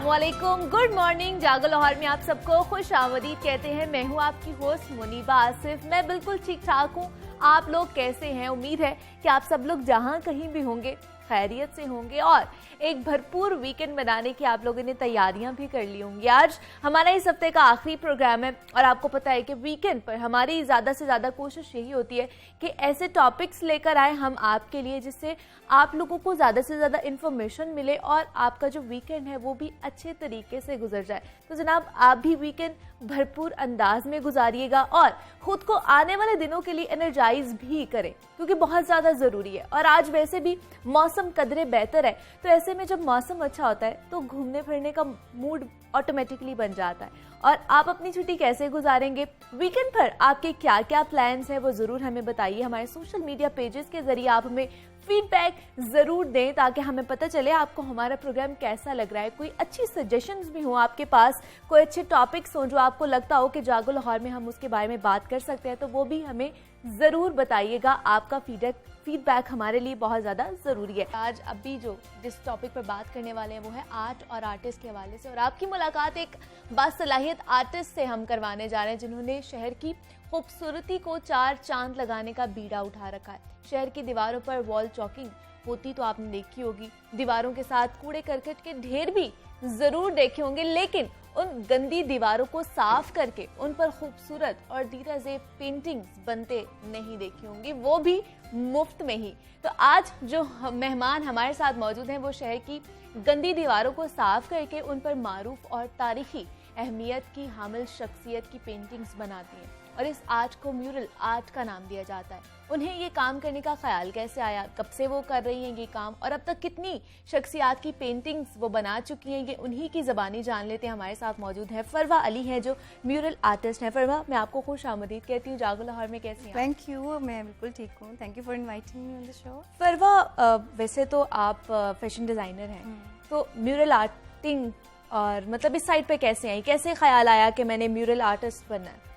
अस्सलामुअलैकुम, good morning. जागो लाहौर में आप सबको खुश आमदीद कहते हैं। मैं हूँ आपकी होस्ट मुनीबा आसिफ। मैं बिल्कुल ठीक ठाक हूँ। आप लोग कैसे हैं? उम्मीद है कि आप सब लोग जहाँ कहीं भी होंगे खैरियत से होंगे और एक भरपूर वीकेंड बनाने की आप लोगों ने तैयारियां भी कर ली होंगी। आज हमारा इस हफ्ते का आखिरी प्रोग्राम है और आपको पता है कि वीकेंड पर हमारी ज़्यादा से ज़्यादा कोशिश यही होती है कि ऐसे टॉपिक्स लेकर आए हम आपके लिए जिससे आप लोगों को ज़्यादा से ज़्यादा इन्फॉर्मेशन मिले और आपका जो वीकेंड है वो भी अच्छे तरीके से गुजर जाए। तो जनाब, आप भी वीकेंड भरपूर अंदाज में गुजारिएगा और खुद को आने वाले दिनों के लिए एनर्जाइज भी करें क्योंकि बहुत ज़्यादा ज़रूरी है। और आज वैसे भी मौसम कदरे बेहतर है, तो ऐसे में जब मौसम अच्छा होता है तो घूमने फिरने का मूड ऑटोमेटिकली बन जाता है। और आप अपनी छुट्टी कैसे गुजारेंगे, वीकेंड पर आपके क्या क्या प्लान्स हैं, वो ज़रूर हमें बताइए। हमारे सोशल मीडिया पेजेस के जरिए आप हमें फीडबैक ज़रूर दें ताकि हमें पता चले आपको हमारा प्रोग्राम कैसा लग रहा है। कोई अच्छी सजेशंस भी हो आपके पास, कोई अच्छे टॉपिक्स हों जो आपको लगता हो कि जागो लाहौर में हम उसके बारे में बात कर सकते हैं, तो वो भी हमें ज़रूर बताइएगा। आपका फीडबैक हमारे लिए बहुत ज़्यादा ज़रूरी है। आज अभी जिस टॉपिक पर बात करने वाले हैं वो है आर्ट और आर्टिस्ट के हवाले से। और आपकी मुलाकात एक बासलाहियत आर्टिस्ट से हम करवाने जा रहे हैं जिन्होंने शहर की खूबसूरती को चार चांद लगाने का बीड़ा उठा रखा है। शहर की दीवारों पर वॉल चॉकिंग होती तो आपने देखी होगी, दीवारों के साथ कूड़े करकट के ढेर भी ज़रूर देखे होंगे, लेकिन उन गंदी दीवारों को साफ करके उन पर खूबसूरत और दीराज़ेब पेंटिंग्स बनते नहीं देखी होंगी, वो भी मुफ्त में ही। तो आज जो मेहमान हमारे साथ मौजूद हैं वो शहर की गंदी दीवारों को साफ करके उन पर मारूफ और तारीखी अहमियत की हामिल शख्सियत की पेंटिंग्स बनाती हैं और इस आर्ट को म्यूरल आर्ट का नाम दिया जाता है। उन्हें ये काम करने का ख्याल कैसे आया, कब से वो कर रही हैं ये काम और अब तक कितनी शख्सियात की पेंटिंग्स वो बना चुकी हैं, ये उन्हीं की ज़बानी जान लेते हैं। हमारे साथ मौजूद है फरवा अली हैं जो म्यूरल आर्टिस्ट हैं। फरवा, मैं आपको खुश आमदीद कहती हूँ। जागो लाहौर में कैसी हैं? थैंक यू, मैं बिल्कुल ठीक हूँ। Thank you for inviting me on the show. Farwa, वैसे तो आप फैशन डिज़ाइनर हैं, तो म्यूरल आर्टिंग और मतलब इस साइड पे कैसे आई, कैसे ख्याल आया कि मैंने म्यूरल आर्टिस्ट बनना है?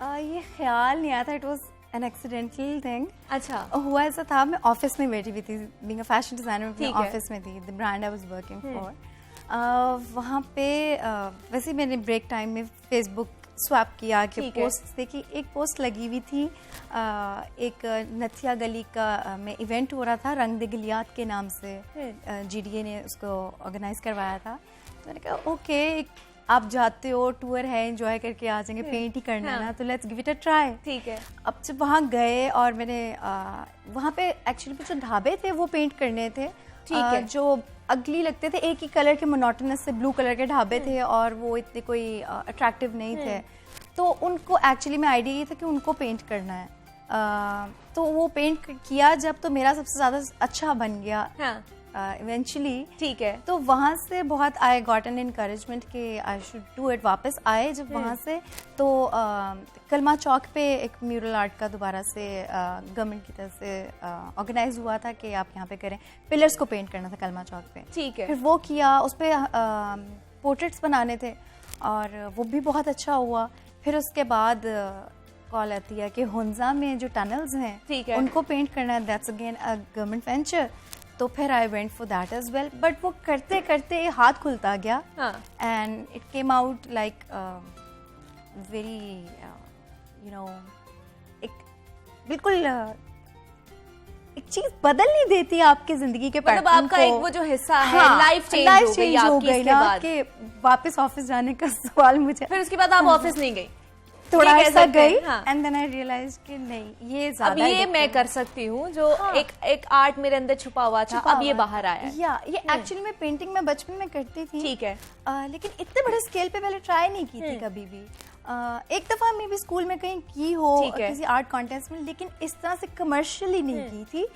ये ख्याल नहीं आया था, it was an accidental thing. अच्छा, हुआ ऐसा था, मैं ऑफिस में बैठी हुई थी, बीइंग अ फैशन डिजाइनर, मैं ऑफिस में थी, the brand I was working for. वहाँ पे वैसे मैंने ब्रेक टाइम में फेसबुक स्वैप किया कि पोस्ट देखी। एक पोस्ट लगी हुई थी, एक नथिया गली का में इवेंट हो रहा था, रंग दे गलियात के नाम से GDA ने उसको ऑर्गेनाइज करवाया था। तो मैंने कहा ओके, आप जाते हो, टूर है, एंजॉय करके आ जाएंगे, पेंट ही करना है ना, तो let's give it a try. ठीक है। अब जब वहाँ गए और मैंने वहाँ पे एक्चुअली जो ढाबे थे वो पेंट करने थे, ठीक है, जो अगली लगते थे, एक ही कलर के मोनोटोनस से ब्लू कलर के ढाबे थे और वो इतने कोई अट्रैक्टिव नहीं थे। तो उनको एक्चुअली में आइडिया ये था कि उनको पेंट करना है। तो वो पेंट किया जब, तो मेरा सबसे ज़्यादा अच्छा बन गया इवेंचुअली। ठीक है। तो वहाँ से बहुत आई गॉट एन इनकरेजमेंट कि आई शुड डू इट। वापस आए जब वहाँ से, तो कलमा चौक पे एक म्यूरल आर्ट का दोबारा से गवर्नमेंट की तरफ से ऑर्गेनाइज हुआ था कि आप यहाँ पे करें, पिलर्स को पेंट करना था कलमा चौक पे। ठीक है। फिर वो किया, उस पर पोर्ट्रेट्स बनाने थे और वो भी बहुत अच्छा हुआ। फिर उसके बाद कॉल आती है कि हुंजा में जो टनल्स हैं, ठीक है, उनको पेंट करना है, that's again a government venture. तो फिर I went for that as well, but वो करते करते हाथ खुलता गया and it came out like very you know, एक बिल्कुल एक चीज बदल नहीं देती आपकी जिंदगी के मतलब आपका एक वो जो हिस्सा है, लाइफ चेंज हो गई ना कि वापस ऑफिस जाने का सवाल मुझे। फिर उसके बाद आप ऑफिस नहीं गई? थोड़ा ऐसा गई एंड देन आई रियलाइज कि नहीं, ये अब ये मैं कर सकती हूँ जो एक आर्ट मेरे अंदर छुपा हुआ था, अब ये बाहर आया है। ये एक्चुअली मैं पेंटिंग में बचपन में करती थी, ठीक है, लेकिन इतने बड़े स्केल पे पहले ट्राई नहीं की थी कभी भी। एक दफा मैं भी स्कूल में कहीं की हो किसी आर्ट कॉन्टेस्ट में, लेकिन इस तरह से कमर्शियली नहीं की थी।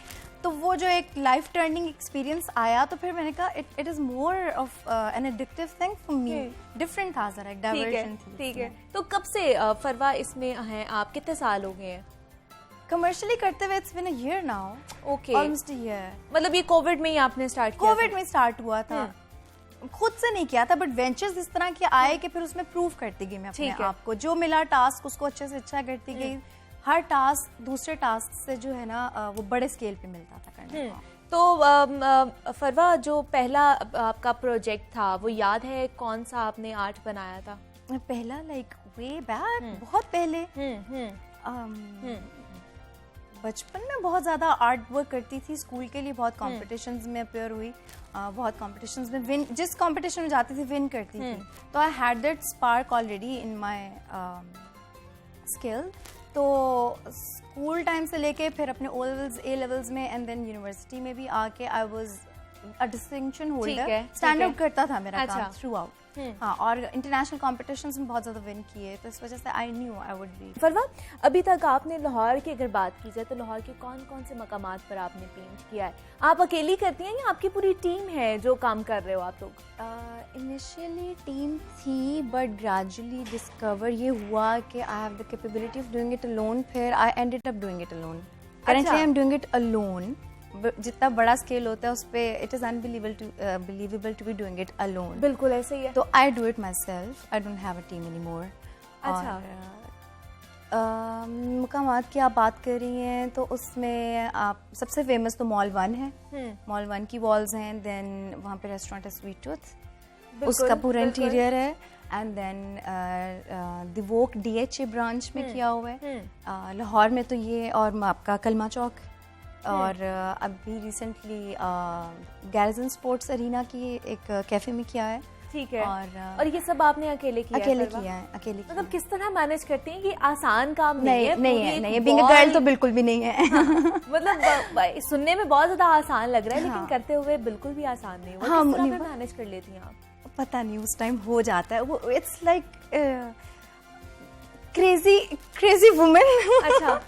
तो वो जो एक लाइफ टर्निंग एक्सपीरियंस आया, तो फिर मैंने कहा it is more of an addictive thing for me, different था, जरा एक डाइवर्जन थी। ठीक है। तो कब से फरवा इसमें हैं आप, कितने साल हो गए हैं कमर्शियली करते हुए? It's been a year now. Okay, almost a year. मतलब ये कोविड में ही आपने स्टार्ट किया? कोविड में स्टार्ट हुआ था, खुद से नहीं किया था, बट वेंचर्स इस तरह के आए कि फिर उसमें प्रूव करती गई मैं अपने आप को, जो मिला टास्क उसको अच्छे से अच्छा करती गई। हर टास्क दूसरे टास्क से जो है ना वो बड़े स्केल पे मिलता था करने का। तो फरवा, जो पहला आपका प्रोजेक्ट था वो याद है, कौन सा आपने आर्ट बनाया था? पहला लाइक वे बैक, बहुत पहले। बचपन में बहुत ज़्यादा आर्ट वर्क करती थी, स्कूल के लिए बहुत कॉम्पिटिशन्स में अपेयर हुई, बहुत कॉम्पिटिशन्स में विन, जिस कॉम्पिटिशन में जाती थी विन करती थी, तो I had that spark already in my skill. तो स्कूल टाइम से लेके फिर अपने ओ लेवल्स, ए लेवल्स में एंड देन यूनिवर्सिटी में भी आके I was a distinction holder, stand out करता था मेरा काम थ्रू आउट। हाँ, और इंटरनेशनल कॉम्पिटिशन्स में बहुत ज़्यादा विन किए, तो इस वजह से I knew I would be. Farwa, अभी तक आपने लाहौर की अगर बात की जाए तो लाहौर के कौन कौन से मकामात पर आपने पेंट किया है? आप अकेली करती हैं या आपकी पूरी टीम है जो काम कर रहे हो आप लोग? इनिशियली टीम थी, बट ग्रेजुअली डिस्कवर ये हुआ कि I have the capability of doing it alone, फिर I ended up doing it alone. Currently I am doing it alone. जितना बड़ा स्केल होता है उस पे it is unbelievable to be doing it alone. बिल्कुल ऐसे ही है। तो I do it myself, I don't have a team any more. अच्छा। मुकामात की आप बात कर रही हैं तो उसमें आप सबसे फेमस तो मॉल 1 है। मॉल 1 की वॉल्स हैं, देन वहाँ पे रेस्टोरेंट है स्वीट टूथ, उसका पूरा इंटीरियर है, and then the woke DHA branch में किया हुआ है लाहौर में। तो ये, और आपका कलमा चौक, और अभी रिसेंटली गैरिसन स्पोर्ट्स अरीना की एक कैफे में किया है। ठीक है। और ये सब आपने अकेले किया है? अकेले मतलब किस तरह मैनेज करती हैं कि आसान काम नहीं है बीइंग अ गर्ल तो बिल्कुल भी नहीं है। हाँ, मतलब सुनने में बहुत ज्यादा आसान लग रहा है, लेकिन करते हुए बिल्कुल भी आसान नहीं हुआ। हाँ, किस तरह मैनेज कर लेती हैं आप? पता नहीं, उस टाइम हो जाता है वो, इट्स लाइक क्रेजी वुमेन। अच्छा।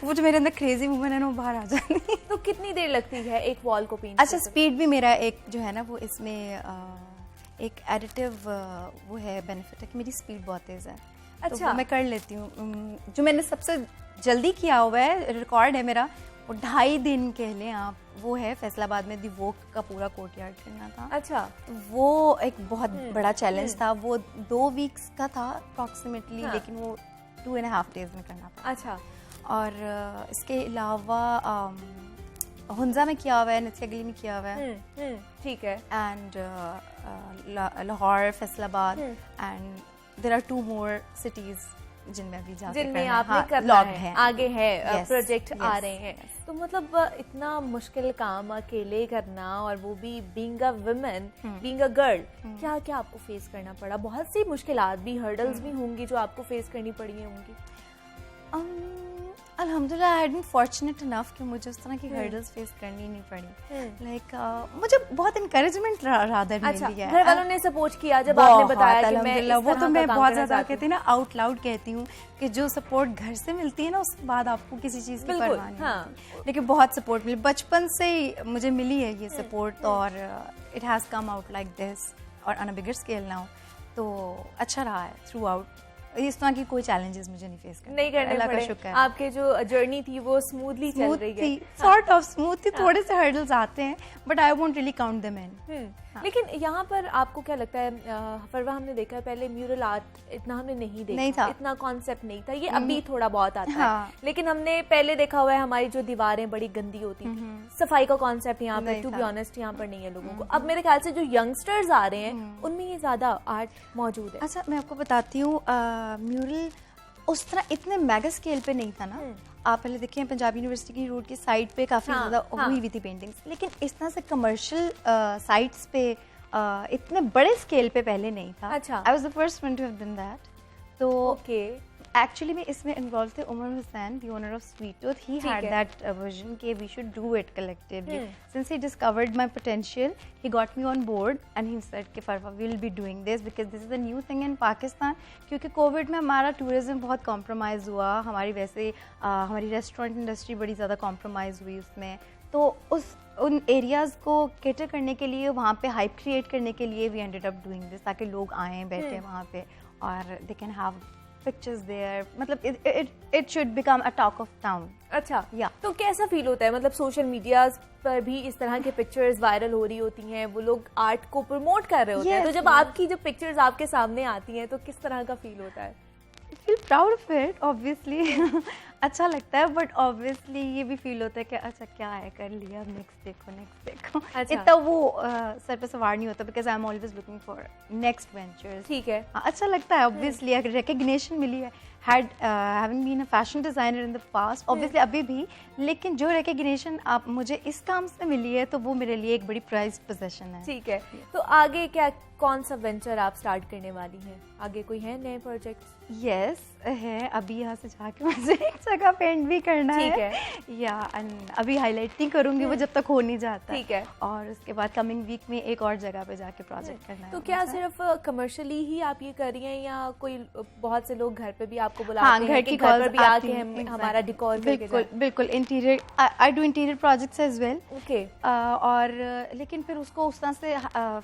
वो जो मेरे अंदर क्रेजी वुमेन है ना, वो बाहर आ जाती है। तो कितनी देर लगती है एक वॉल को पेंट? अच्छा, स्पीड भी मेरा एक जो है ना, वो इसमें एक एडिटिव वो है बेनिफिट है कि मेरी स्पीड बहुत तेज है। अच्छा। तो मैं कर लेती हूँ। जो मैंने सबसे जल्दी किया हुआ है, रिकॉर्ड है मेरा, वो 2.5 दिन कह लें आप, वो है फैसलाबाद में दी वोक का पूरा कोर्टयार्ड करना था। अच्छा। तो वो एक बहुत बड़ा चैलेंज था, वो 2 वीक्स का था अप्रॉक्सीमेटली, लेकिन वो 2.5 days में करना था। अच्छा। और इसके अलावा हुंजा में किया हुआ है, नथिया गली में किया हुआ है। ठीक है। And Lahore, Faisalabad, and there are 2 more cities जिनमें अभी जिनमें आपने करना है, आगे है प्रोजेक्ट आ रहे हैं। तो मतलब इतना मुश्किल काम अकेले करना, और वो भी being a women, being a girl, क्या क्या आपको फेस करना पड़ा? बहुत सी मुश्किलात भी, हर्डल्स भी होंगी जो आपको फेस करनी पड़ी होंगी। अल्हम्दुलिल्लाह I had been fortunate enough कि मुझे उस तरह की हर्डल्स फेस करनी नहीं पड़ी। लाइक मुझे बहुत एनकरेजमेंट रादर मिली है। घर वालों ने सपोर्ट किया जब आपने बताया कि मैं वो तो मैं बहुत ज्यादा कहती हूँ ना, आउट लाउड कहती हूँ कि जो सपोर्ट घर से मिलती है ना, उसके बाद आपको किसी चीज की परवाह नहीं। हाँ। लेकिन बहुत सपोर्ट मिली, बचपन से ही मुझे मिली है ये सपोर्ट, और it has come out like this और on a bigger scale now. तो अच्छा रहा है थ्रू आउट। इस तरह की कोई चैलेंजेस मुझे नहीं फेस करने पड़े। आपके जो जर्नी थी वो स्मूथली चल रही है। सॉर्ट ऑफ स्मूथ थी, थोड़े से हर्डल्स आते हैं, but I won't really count them in. लेकिन यहाँ पर आपको क्या लगता है फरवा, हमने देखा है पहले म्यूरल आर्ट इतना हमने नहीं देखा, इतना कॉन्सेप्ट नहीं था, ये अभी थोड़ा बहुत आता है, लेकिन हमने पहले देखा हुआ है हमारी जो दीवारें बड़ी गंदी होती थी, सफाई का कॉन्सेप्ट यहाँ पर टू बी ऑनेस्ट यहाँ पर नहीं है लोगों को। अब मेरे ख्याल से जो यंगस्टर्स आ रहे हैं उनमें ये ज्यादा आर्ट मौजूद है। अच्छा, मैं आपको बताती हूँ, म्यूरल उस तरह इतने मेगा स्केल पे नहीं था ना। आप पहले देखिए पंजाब यूनिवर्सिटी की रोड की साइड पे काफी ज्यादा हुई हुई थी पेंटिंग्स, लेकिन इस तरह से कमर्शियल साइट्स पे इतने बड़े स्केल पे पहले नहीं था। अच्छा। I was the first one to have done that. तो एक्चुअली में इसमें इन्वॉल्व थे Umar Hussain, the owner of Sweet Tooth. He had that vision कि we should do it collectively. Since he discovered my potential, he got me on board and he said कि Farwa we will be doing this because this is a new thing in Pakistan. क्योंकि Covid में हमारा tourism बहुत compromise हुआ, हमारी वैसे हमारी restaurant industry बड़ी ज़्यादा कॉम्प्रोमाइज़ हुई उसमें। तो उन एरियाज़ को केटर करने के लिए, वहाँ पे हाइप क्रिएट करने के लिए we ended up doing this, ताकि लोग आएँ बैठे वहाँ पे और they can have pictures there. मतलब it should become a talk of town. अच्छा, या तो कैसा फील होता है, मतलब सोशल मीडिया पर भी इस तरह के पिक्चर्स वायरल हो रही होती हैं, वो लोग आर्ट को प्रमोट कर रहे होते हैं, तो जब आपकी जो पिक्चर्स आपके सामने आती हैं तो किस तरह का फील होता है? Feel proud of it obviously. अच्छा लगता है, बट ऑब्वियसली ये भी फील होता है कि अच्छा क्या है, कर लिया, नेक्स्ट देखो। अच्छा। इतना वो सर पे सवार नहीं होता, because I am always looking for next ventures. ठीक है। अच्छा लगता है ऑब्वियसली, अगर रिकग्निशन मिली है, having been a fashion designer in the past, obviously अभी भी, लेकिन जो रिकग्निशन आप मुझे इस काम से मिली है तो वो मेरे लिए एक बड़ी प्राइज पोजीशन है। ठीक है। तो आगे क्या, कौन सा वेंचर आप स्टार्ट करने वाली हैं? आगे कोई है नए प्रोजेक्ट्स? यस है, अभी यहाँ से जाके मुझे एक जगह पेंट भी करना है। ठीक है। या अभी हाईलाइट नहीं करूंगी वो जब तक हो नहीं जाता। ठीक है। और उसके बाद कमिंग वीक में एक और जगह पे जाके प्रोजेक्ट करना है। तो क्या सिर्फ कमर्शियली ही आप ये कर रही हैं, या कोई बहुत से लोग घर पे भी आपको बुलाते हैं कि घर पर भी आके हमारा डिकोर करके जाएं? बिल्कुल interior, I do interior projects as well. Okay. और लेकिन फिर उसको उस तरह से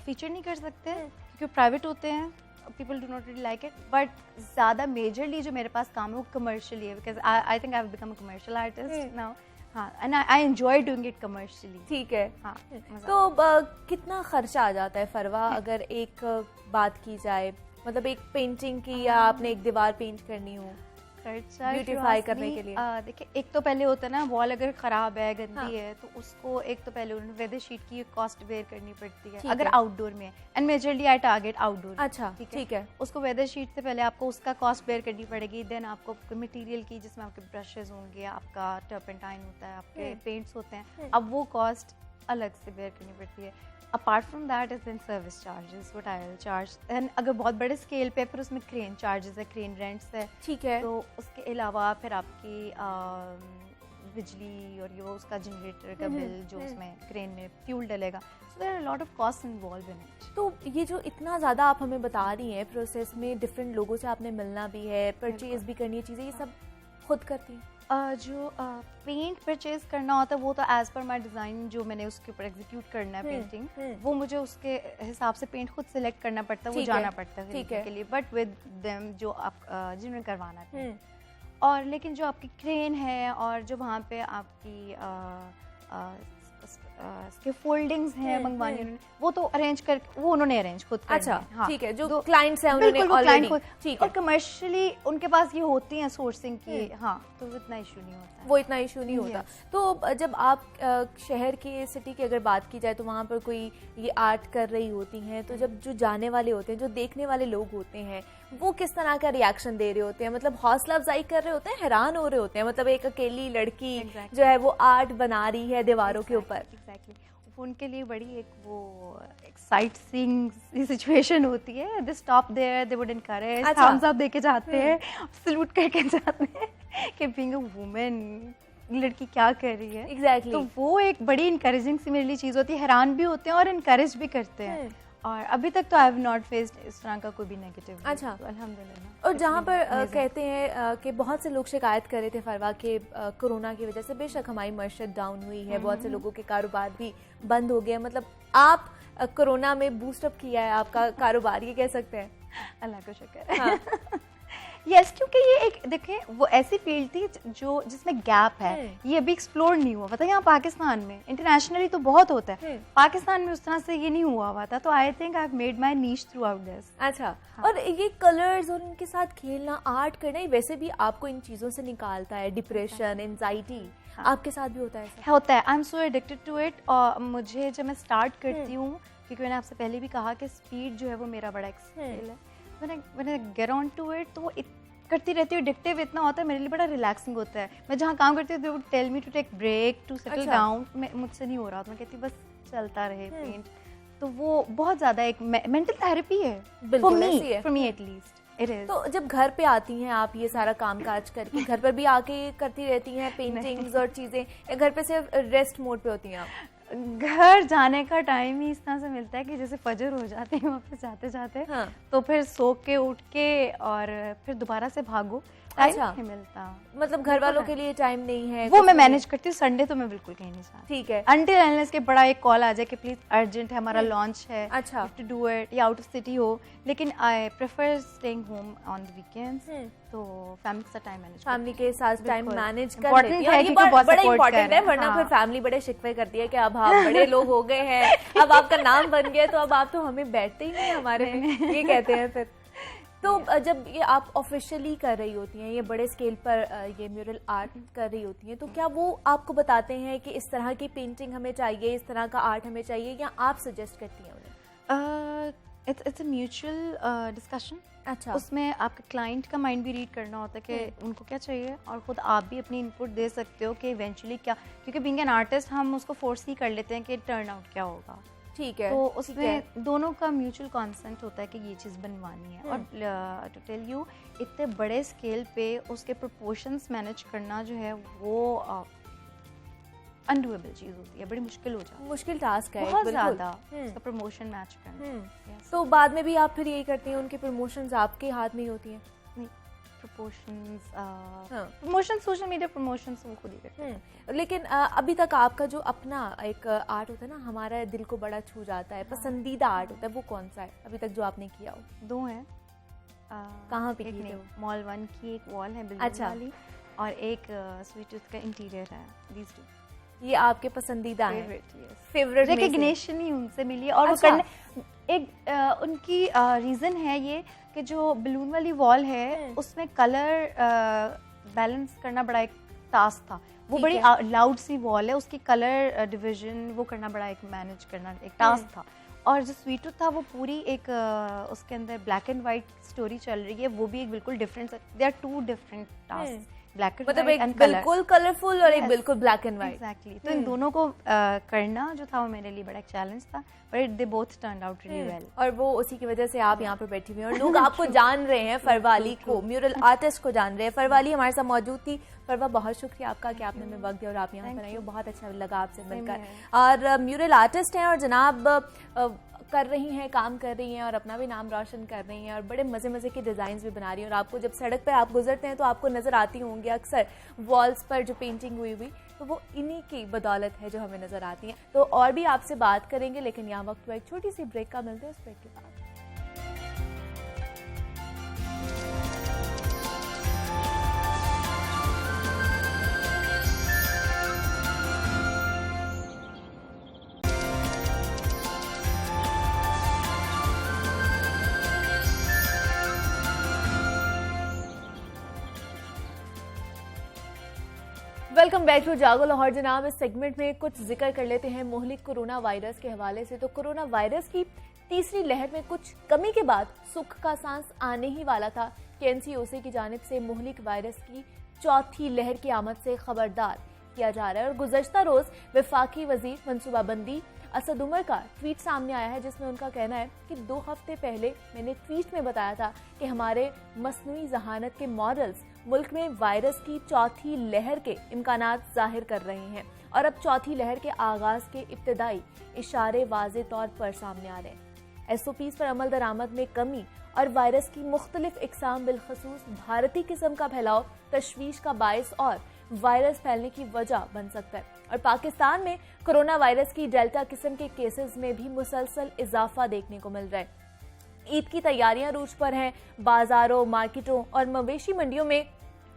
फीचर नहीं कर सकते क्योंकि प्राइवेट होते हैं, people do not really like it, but ज़्यादा majorly जो मेरे पास काम है वो commercially है, because I think I've become a commercial artist now. हाँ, and I enjoy doing it commercially. ठीक है। हाँ। तो कितना खर्चा आ जाता है फरवा, अगर एक बात की जाए, मतलब एक पेंटिंग की, या आपने एक दीवार पेंट करनी हो खर्चा ब्यूटीफाई करने के लिए? देखिए, एक तो पहले होता है ना, वॉल अगर खराब है, गंदी है, तो उसको एक तो पहले उन्हें वेदर शीट की कॉस्ट बेयर करनी पड़ती है अगर आउटडोर में है, and majorly I target outdoor. अच्छा, ठीक है। उसको वेदर शीट से पहले आपको उसका कॉस्ट बेयर करनी पड़ेगी। देन आपको मटेरियल की, जिसमें आपके ब्रशेज होंगे, आपका टर्पेंटाइन होता है, आपके पेंट्स होते हैं, अब वो कॉस्ट अलग से बेयर करनी पड़ती है। Apart from that is in service charges, what I will charge, and अगर बहुत बड़े स्केल पे फिर उसमें क्रेन चार्जेस है, क्रेन रेंट्स है। ठीक है। तो उसके अलावा फिर आपकी बिजली और ये वो उसका जनरेटर का बिल जो उसमें क्रेन में फ्यूल डलेगा, so there are lot of cost involve in it. तो ये जो इतना ज़्यादा आप हमें बता रही हैं प्रोसेस में, डिफरेंट लोगों से आपने मिलना भी है, परचेज भी करनी है चीज़ें, ये सब खुद करती हैं? जो पेंट परचेज करना होता है वो तो एज पर माई डिज़ाइन जो मैंने उसके ऊपर एग्जीक्यूट करना है पेंटिंग, वो मुझे उसके हिसाब से पेंट खुद सेलेक्ट करना पड़ता है, वो जाना पड़ता है के लिए, बट विद देम जो आप जिन्हें करवाना है। और लेकिन जो आपकी क्रेन है और जो वहाँ पे आपकी इसके फोल्डिंग्स हैं मंगवानी उन्होंने, वो तो अरेंज कर, वो उन्होंने अरेंज खुद करना। अच्छा, हाँ, ठीक है। जो क्लाइंट्स हैं उन्होंने ऑलरेडी, ठीक है। और कमर्शियली उनके पास ये होती हैं सोर्सिंग की, हाँ, तो इतना इशू नहीं होता, वो इतना इशू नहीं होता। तो जब आप शहर के, सिटी की अगर बात की जाए, तो वहाँ पर कोई ये आर्ट कर रही होती हैं, तो जब जो जाने वाले होते हैं, जो देखने वाले लोग होते हैं, वो किस तरह का रिएक्शन दे रहे होते हैं? मतलब हौसला अफजाई कर रहे होते हैं, हैरान हो रहे होते हैं? मतलब एक अकेली लड़की जो है वो आर्ट बना रही है दीवारों के ऊपर। एग्जैक्टली, उनके लिए बड़ी एक वो एक साइट सीइंग सिचुएशन होती है। They stop there, they would encourage, thumbs up देके जाते हैं, सैल्यूट करके जाते हैं कि बीइंग अ वुमेन, लड़की क्या कर रही है। एग्जैक्टली। तो वो एक बड़ी इनकरेजिंग सी मेरे लिए चीज़ होती है, हैरान भी होते हैं और इनकरेज भी करते हैं। और अभी तक तो आई हैव नॉट फेस्ड इस तरह का कोई भी नेगेटिव। अच्छा, तो अल्हम्दुलिल्लाह। और जहाँ पर कहते हैं कि बहुत से लोग शिकायत कर रहे थे फरवा के कोरोना की वजह से बेशक हमारी मईशत डाउन हुई है, बहुत से लोगों के कारोबार भी बंद हो गए, मतलब आप कोरोना में बूस्टअप किया है आपका कारोबार, ये कह सकते हैं? अल्लाह का शुक्र। हाँ। यस, क्योंकि ये एक देखिए वो ऐसी फील्ड थी जो जिसमें गैप है, ये अभी एक्सप्लोर नहीं हुआ। पता है यहाँ पाकिस्तान में, इंटरनेशनली तो बहुत होता है, पाकिस्तान में उस तरह से ये नहीं हुआ था, तो I think I have made my niche through out this. अच्छा, हाँ। और ये कलर्स और इनके साथ खेलना, आर्ट करना, वैसे भी आपको इन चीज़ों से निकालता है, डिप्रेशन, एंजाइटी, आपके साथ भी होता है ऐसा? होता है, I am so addicted to it. और मुझे जब मैं स्टार्ट करती हूँ, क्योंकि मैंने आपसे पहले भी कहा कि स्पीड जो है वो मेरा बड़ा एक्सपेल है, मैंने गेट ऑन टू इट, तो वो करती रहती हूँ, एडिक्टिव इतना होता है, मेरे लिए बड़ा रिलैक्सिंग होता है। मैं जहाँ काम करती हूँ, they would tell me to take break, to settle down, मुझसे नहीं हो रहा, तो मैं कहती बस चलता रहे पेंट। तो वो बहुत ज़्यादा एक मेंटल थेरेपी है for me at least it is. तो जब घर पे आती हैं आप ये सारा काम काज करके, घर पर भी आके करती रहती हैं पेंटिंग्स और चीज़ें, या घर पे सिर्फ रेस्ट मोड पे होती हैं आप? घर जाने का टाइम ही इस तरह से मिलता है कि जैसे फजर हो जाते हैं वापस जाते जाते, हाँ। तो फिर सो के उठ के और फिर दोबारा से भागो, टाइम नहीं मिलता। मतलब घर वालों के लिए टाइम नहीं है, वो मैं मैनेज करती हूँ। संडे तो मैं बिल्कुल कहीं नहीं जाती, ठीक है, अनटिल अनलेस के बड़ा एक कॉल आ जाए कि प्लीज अर्जेंट है, हमारा लॉन्च है, अच्छा, टू डू इट, या आउट ऑफ सिटी हो, लेकिन I prefer staying home on the weekends. तो फैमिली के साथ टाइम मैनेज, फैमिली के साथ टाइम मैनेज कर लेती हैं, ये बड़ा इंपॉर्टेंट है, वरना फिर फैमिली बड़े शिकवे करती है कि अब आप बड़े लोग हो गए हैं, अब आपका नाम बन गया, तो अब आप तो हमें बैठते ही नहीं हमारे में, ये कहते हैं फिर। तो जब ये आप ऑफिशियली कर रही होती हैं, ये बड़े स्केल पर ये म्यूरल आर्ट कर रही होती हैं, तो क्या वो आपको बताते हैं कि इस तरह की पेंटिंग हमें चाहिए, इस तरह का आर्ट हमें चाहिए, या आप सजेस्ट करती हैं उन्हें? It's a mutual discussion. अच्छा। उसमें आपके क्लाइंट का माइंड भी रीड करना होता है कि उनको क्या चाहिए, और खुद आप भी अपनी इनपुट दे सकते हो कि इवेंचुअली क्या, क्योंकि बीइंग एन आर्टिस्ट हम उसको फोर्स ही कर लेते हैं कि टर्न आउट क्या होगा। ठीक है। तो उसमें दोनों का म्यूचुअल कंसेंट होता है कि ये चीज़ बनवानी है। और टू टेल यू, इतने बड़े स्केल पे उसके प्रोपोर्शंस मैनेज करना जो है वो अनडूएबल चीज़ होती है, बड़ी मुश्किल हो जाती है, मुश्किल टास्क है बहुत ज़्यादा उसका प्रमोशन मैच करना। तो बाद में भी आप फिर यही करती हैं, उनके प्रमोशंस आपके हाथ में ही होती हैं? नहीं, प्रमोशन सोशल मीडिया प्रमोशंस वो खुद ही करते हैं। लेकिन अभी तक आपका जो अपना एक आर्ट होता है ना, हमारा दिल को बड़ा छू जाता है, पसंदीदा आर्ट होता है, वो कौन सा है अभी तक जो आपने किया हो? 2 हैं। कहाँ पे की? मॉल 1 की एक वॉल है बिल्डिंग वाली, और एक स्वीट टूथ का इंटीरियर है। These 2 ये आपके पसंदीदा हैं? फेवरेट रिकग्निशन ही उनसे मिली। और अच्छा। वो करने एक उनकी रीज़न है ये कि जो बलून वाली वॉल है उसमें कलर बैलेंस करना बड़ा एक टास्क था। वो बड़ी लाउड सी वॉल है, उसकी कलर डिवीजन वो करना बड़ा एक मैनेज करना एक टास्क था। और जो स्वीट टूथ था वो पूरी एक उसके अंदर ब्लैक एंड वाइट स्टोरी चल रही है, वो भी एक बिल्कुल different, they are 2 different task, black and मतलब एक बिल्कुल कलरफुल और एक बिल्कुल ब्लैक एंड व्हाइट। एग्जैक्टली। तो इन दोनों को करना जो था वो मेरे लिए बड़ा एक चैलेंज था, but they both turned out really well. और वो उसी की वजह से आप यहाँ पर बैठी हुई हैं और लोग आपको जान रहे हैं, फरवाली को, म्यूरल आर्टिस्ट को जान रहे हैं। फरवाली हमारे साथ मौजूद थी। फरवा, बहुत शुक्रिया आपका कि आपने हमें वक्त दिया और आप यहाँ पर आई हो, बहुत अच्छा लगा आपसे मिलकर। और म्यूरल आर्टिस्ट हैं और जनाब कर रही हैं, काम कर रही हैं और अपना भी नाम रोशन कर रही हैं और बड़े मज़े मज़े के डिज़ाइंस भी बना रही हैं। और आपको जब सड़क पर आप गुजरते हैं तो आपको नज़र आती होंगी अक्सर वॉल्स पर जो पेंटिंग हुई तो वो इन्हीं की बदौलत है जो हमें नज़र आती हैं। तो और भी आपसे बात करेंगे, लेकिन यहाँ वक्त हुआ एक छोटी सी ब्रेक का, मिलते हैं उस ब्रेक के बाद। वेलकम बैक टू जागो लाहौर। जनाब, इस सेगमेंट में कुछ जिक्र कर लेते हैं मुहलिक कोरोना वायरस के हवाले से। तो कोरोना वायरस की तीसरी लहर में कुछ कमी के बाद सुख का सांस आने ही वाला था कि एनसीओसी की जानिब से मुहलिक वायरस की चौथी लहर की आमद से खबरदार किया जा रहा है। और गुज़श्ता रोज वफाकी वजीर मनसूबाबंदी असद उमर का ट्वीट सामने आया है, जिसमें उनका कहना है कि 2 हफ्ते पहले मैंने ट्वीट में बताया था कि हमारे मसनूई जहानत के मॉडल्स मुल्क में वायरस की चौथी लहर के इम्कानात जाहिर कर रहे हैं और अब चौथी लहर के आगाज के इब्तदाई इशारे वाज़े तौर पर सामने आ रहे हैं। एसओपीज़ पर अमल दरामद में कमी और वायरस की मुख्तलिफ इकसाम बिलखसूस भारतीय किस्म का फैलाव तशवीश का बायस और वायरस फैलने की वजह बन सकता है। और पाकिस्तान में कोरोना वायरस की डेल्टा किस्म के केसेस में भी मुसलसल इजाफा देखने को मिल रहा है। ईद की तैयारियां रूज पर हैं। बाजारों, मार्केटों और मवेशी मंडियों में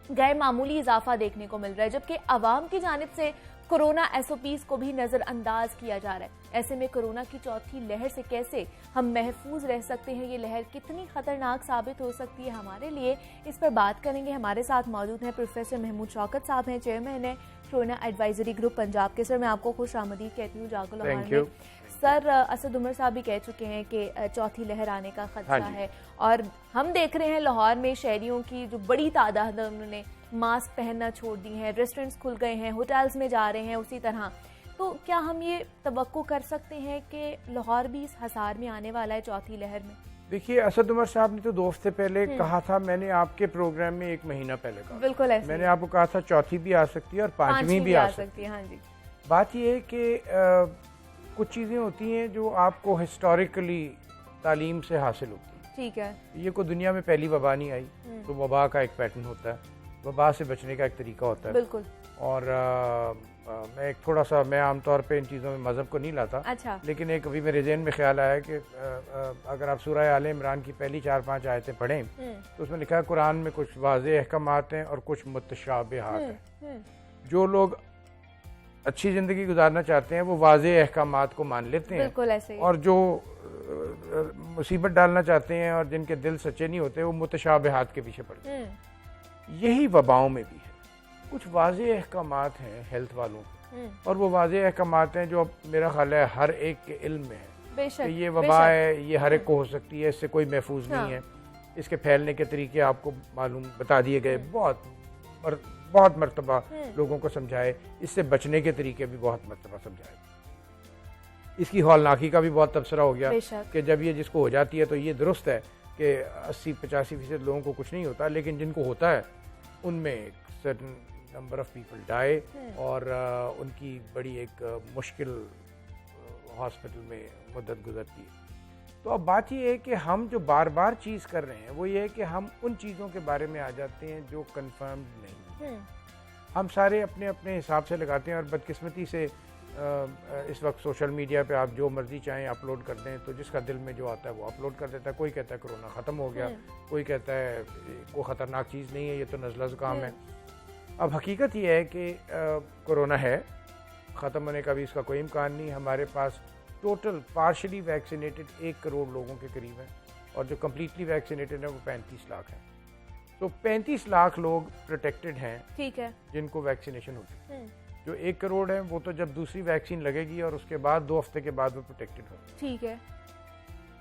गैर मामूली इजाफा देखने को मिल रहा है, जबकि आवाम की जानिब से कोरोना एसओपीज़ को भी नजरअंदाज किया जा रहा है। ऐसे में कोरोना की चौथी लहर से कैसे हम महफूज रह सकते हैं, ये लहर कितनी खतरनाक साबित हो सकती है हमारे लिए, इस पर बात करेंगे। हमारे साथ मौजूद हैं प्रोफेसर महमूद शौकत साहब, हैं चेयरमैन है कोरोना एडवाइजरी ग्रुप पंजाब के। सर, मैं आपको खुश आमदीद कहती हूँ जागो लाहौर में। सर, असद उमर साहब भी कह चुके हैं कि चौथी लहर आने का खतरा है और हम देख रहे हैं लाहौर में शहरियों की जो बड़ी तादाद है उन्होंने मास्क पहनना छोड़ दी है, रेस्टोरेंट्स खुल गए हैं, होटल्स में जा रहे हैं उसी तरह। तो क्या हम ये तवक्को कर सकते हैं कि लाहौर भी इस हसार में आने वाला है चौथी लहर में? देखिए, असद उमर साहब ने तो 2 हफ्ते पहले कहा था, मैंने आपके प्रोग्राम में 1 महीना पहले कहा, बिल्कुल ऐसे मैंने आपको कहा था चौथी भी आ सकती है और 5वीं भी आ सकती है। हाँ जी। बात ये है कि कुछ चीज़ें होती हैं जो आपको हिस्टोरिकली तालीम से हासिल होती हैं। ठीक है। ये कोई दुनिया में पहली वबा नहीं आई, तो वबा का एक पैटर्न होता है, वबा से बचने का एक तरीका होता है। बिल्कुल। और मैं एक थोड़ा सा, मैं आमतौर पे इन चीज़ों में मज़हब को नहीं लाता। अच्छा। लेकिन एक अभी मेरे ज़हन में ख्याल आया कि अगर आप सूरह आले इमरान की पहली 4-5 आयतें पढ़ें तो उसमें लिखा है कुरान में कुछ वाज़ेह अहकामात हैं और कुछ मुतशाबिहात हैं। जो लोग अच्छी ज़िंदगी गुजारना चाहते हैं वो वाज़ेह अहकामात को मान लेते हैं, बिल्कुल ऐसे ही। और जो मुसीबत डालना चाहते हैं और जिनके दिल सच्चे नहीं होते वो मुतशाबिहात के पीछे पड़ते हैं। यही वबाओं में भी है, कुछ वाज़ेह अहकामात हैं हेल्थ वालों के, और वो वाज़ेह अहकामात हैं जो अब मेरा ख्याल है हर एक के इल्म में है बेशक, कि ये वबा है, ये हर एक को हो सकती है, इससे कोई महफूज नहीं है। इसके फैलने के तरीके आपको मालूम बता दिए गए, बहुत मरतबा लोगों को समझाए, इससे बचने के तरीके भी बहुत मरतबा समझाए। इसकी हौलनाकी का भी बहुत तबसरा हो गया कि जब ये जिसको हो जाती है तो ये दुरुस्त है कि 80-85% लोगों को कुछ नहीं होता, लेकिन जिनको होता है उनमें certain number of people die और उनकी बड़ी एक मुश्किल हॉस्पिटल में मुद्दत गुजरती है। तो अब बात ये है कि हम जो बार बार चीज़ कर रहे हैं वो ये है कि हम उन चीज़ों के बारे में आ जाते हैं जो कंफर्म नहीं है। हम सारे अपने अपने हिसाब से लगाते हैं, और बदकिस्मती से इस वक्त सोशल मीडिया पे आप जो मर्जी चाहें अपलोड कर दें, तो जिसका दिल में जो आता है वो अपलोड कर देता है। कोई कहता है कोरोना ख़त्म हो गया, कोई कहता है कोई ख़तरनाक चीज़ नहीं है, ये तो नज़ला ज़ुकाम है। अब हकीकत ये है कि कोरोना है, ख़त्म होने का भी इसका कोई इम्कान नहीं। हमारे पास टोटल पार्शली वैक्सीनेटेड 1 करोड़ लोगों के करीब है, और जो कम्प्लीटली वैक्सीनेटेड है वो 35 लाख है। तो 35 लाख लोग प्रोटेक्टेड हैं, ठीक है, जिनको वैक्सीनेशन हो चुकी है। जो 1 करोड़ है वो तो जब दूसरी वैक्सीन लगेगी और उसके बाद 2 हफ्ते के बाद वो प्रोटेक्टेड होंगे, ठीक है।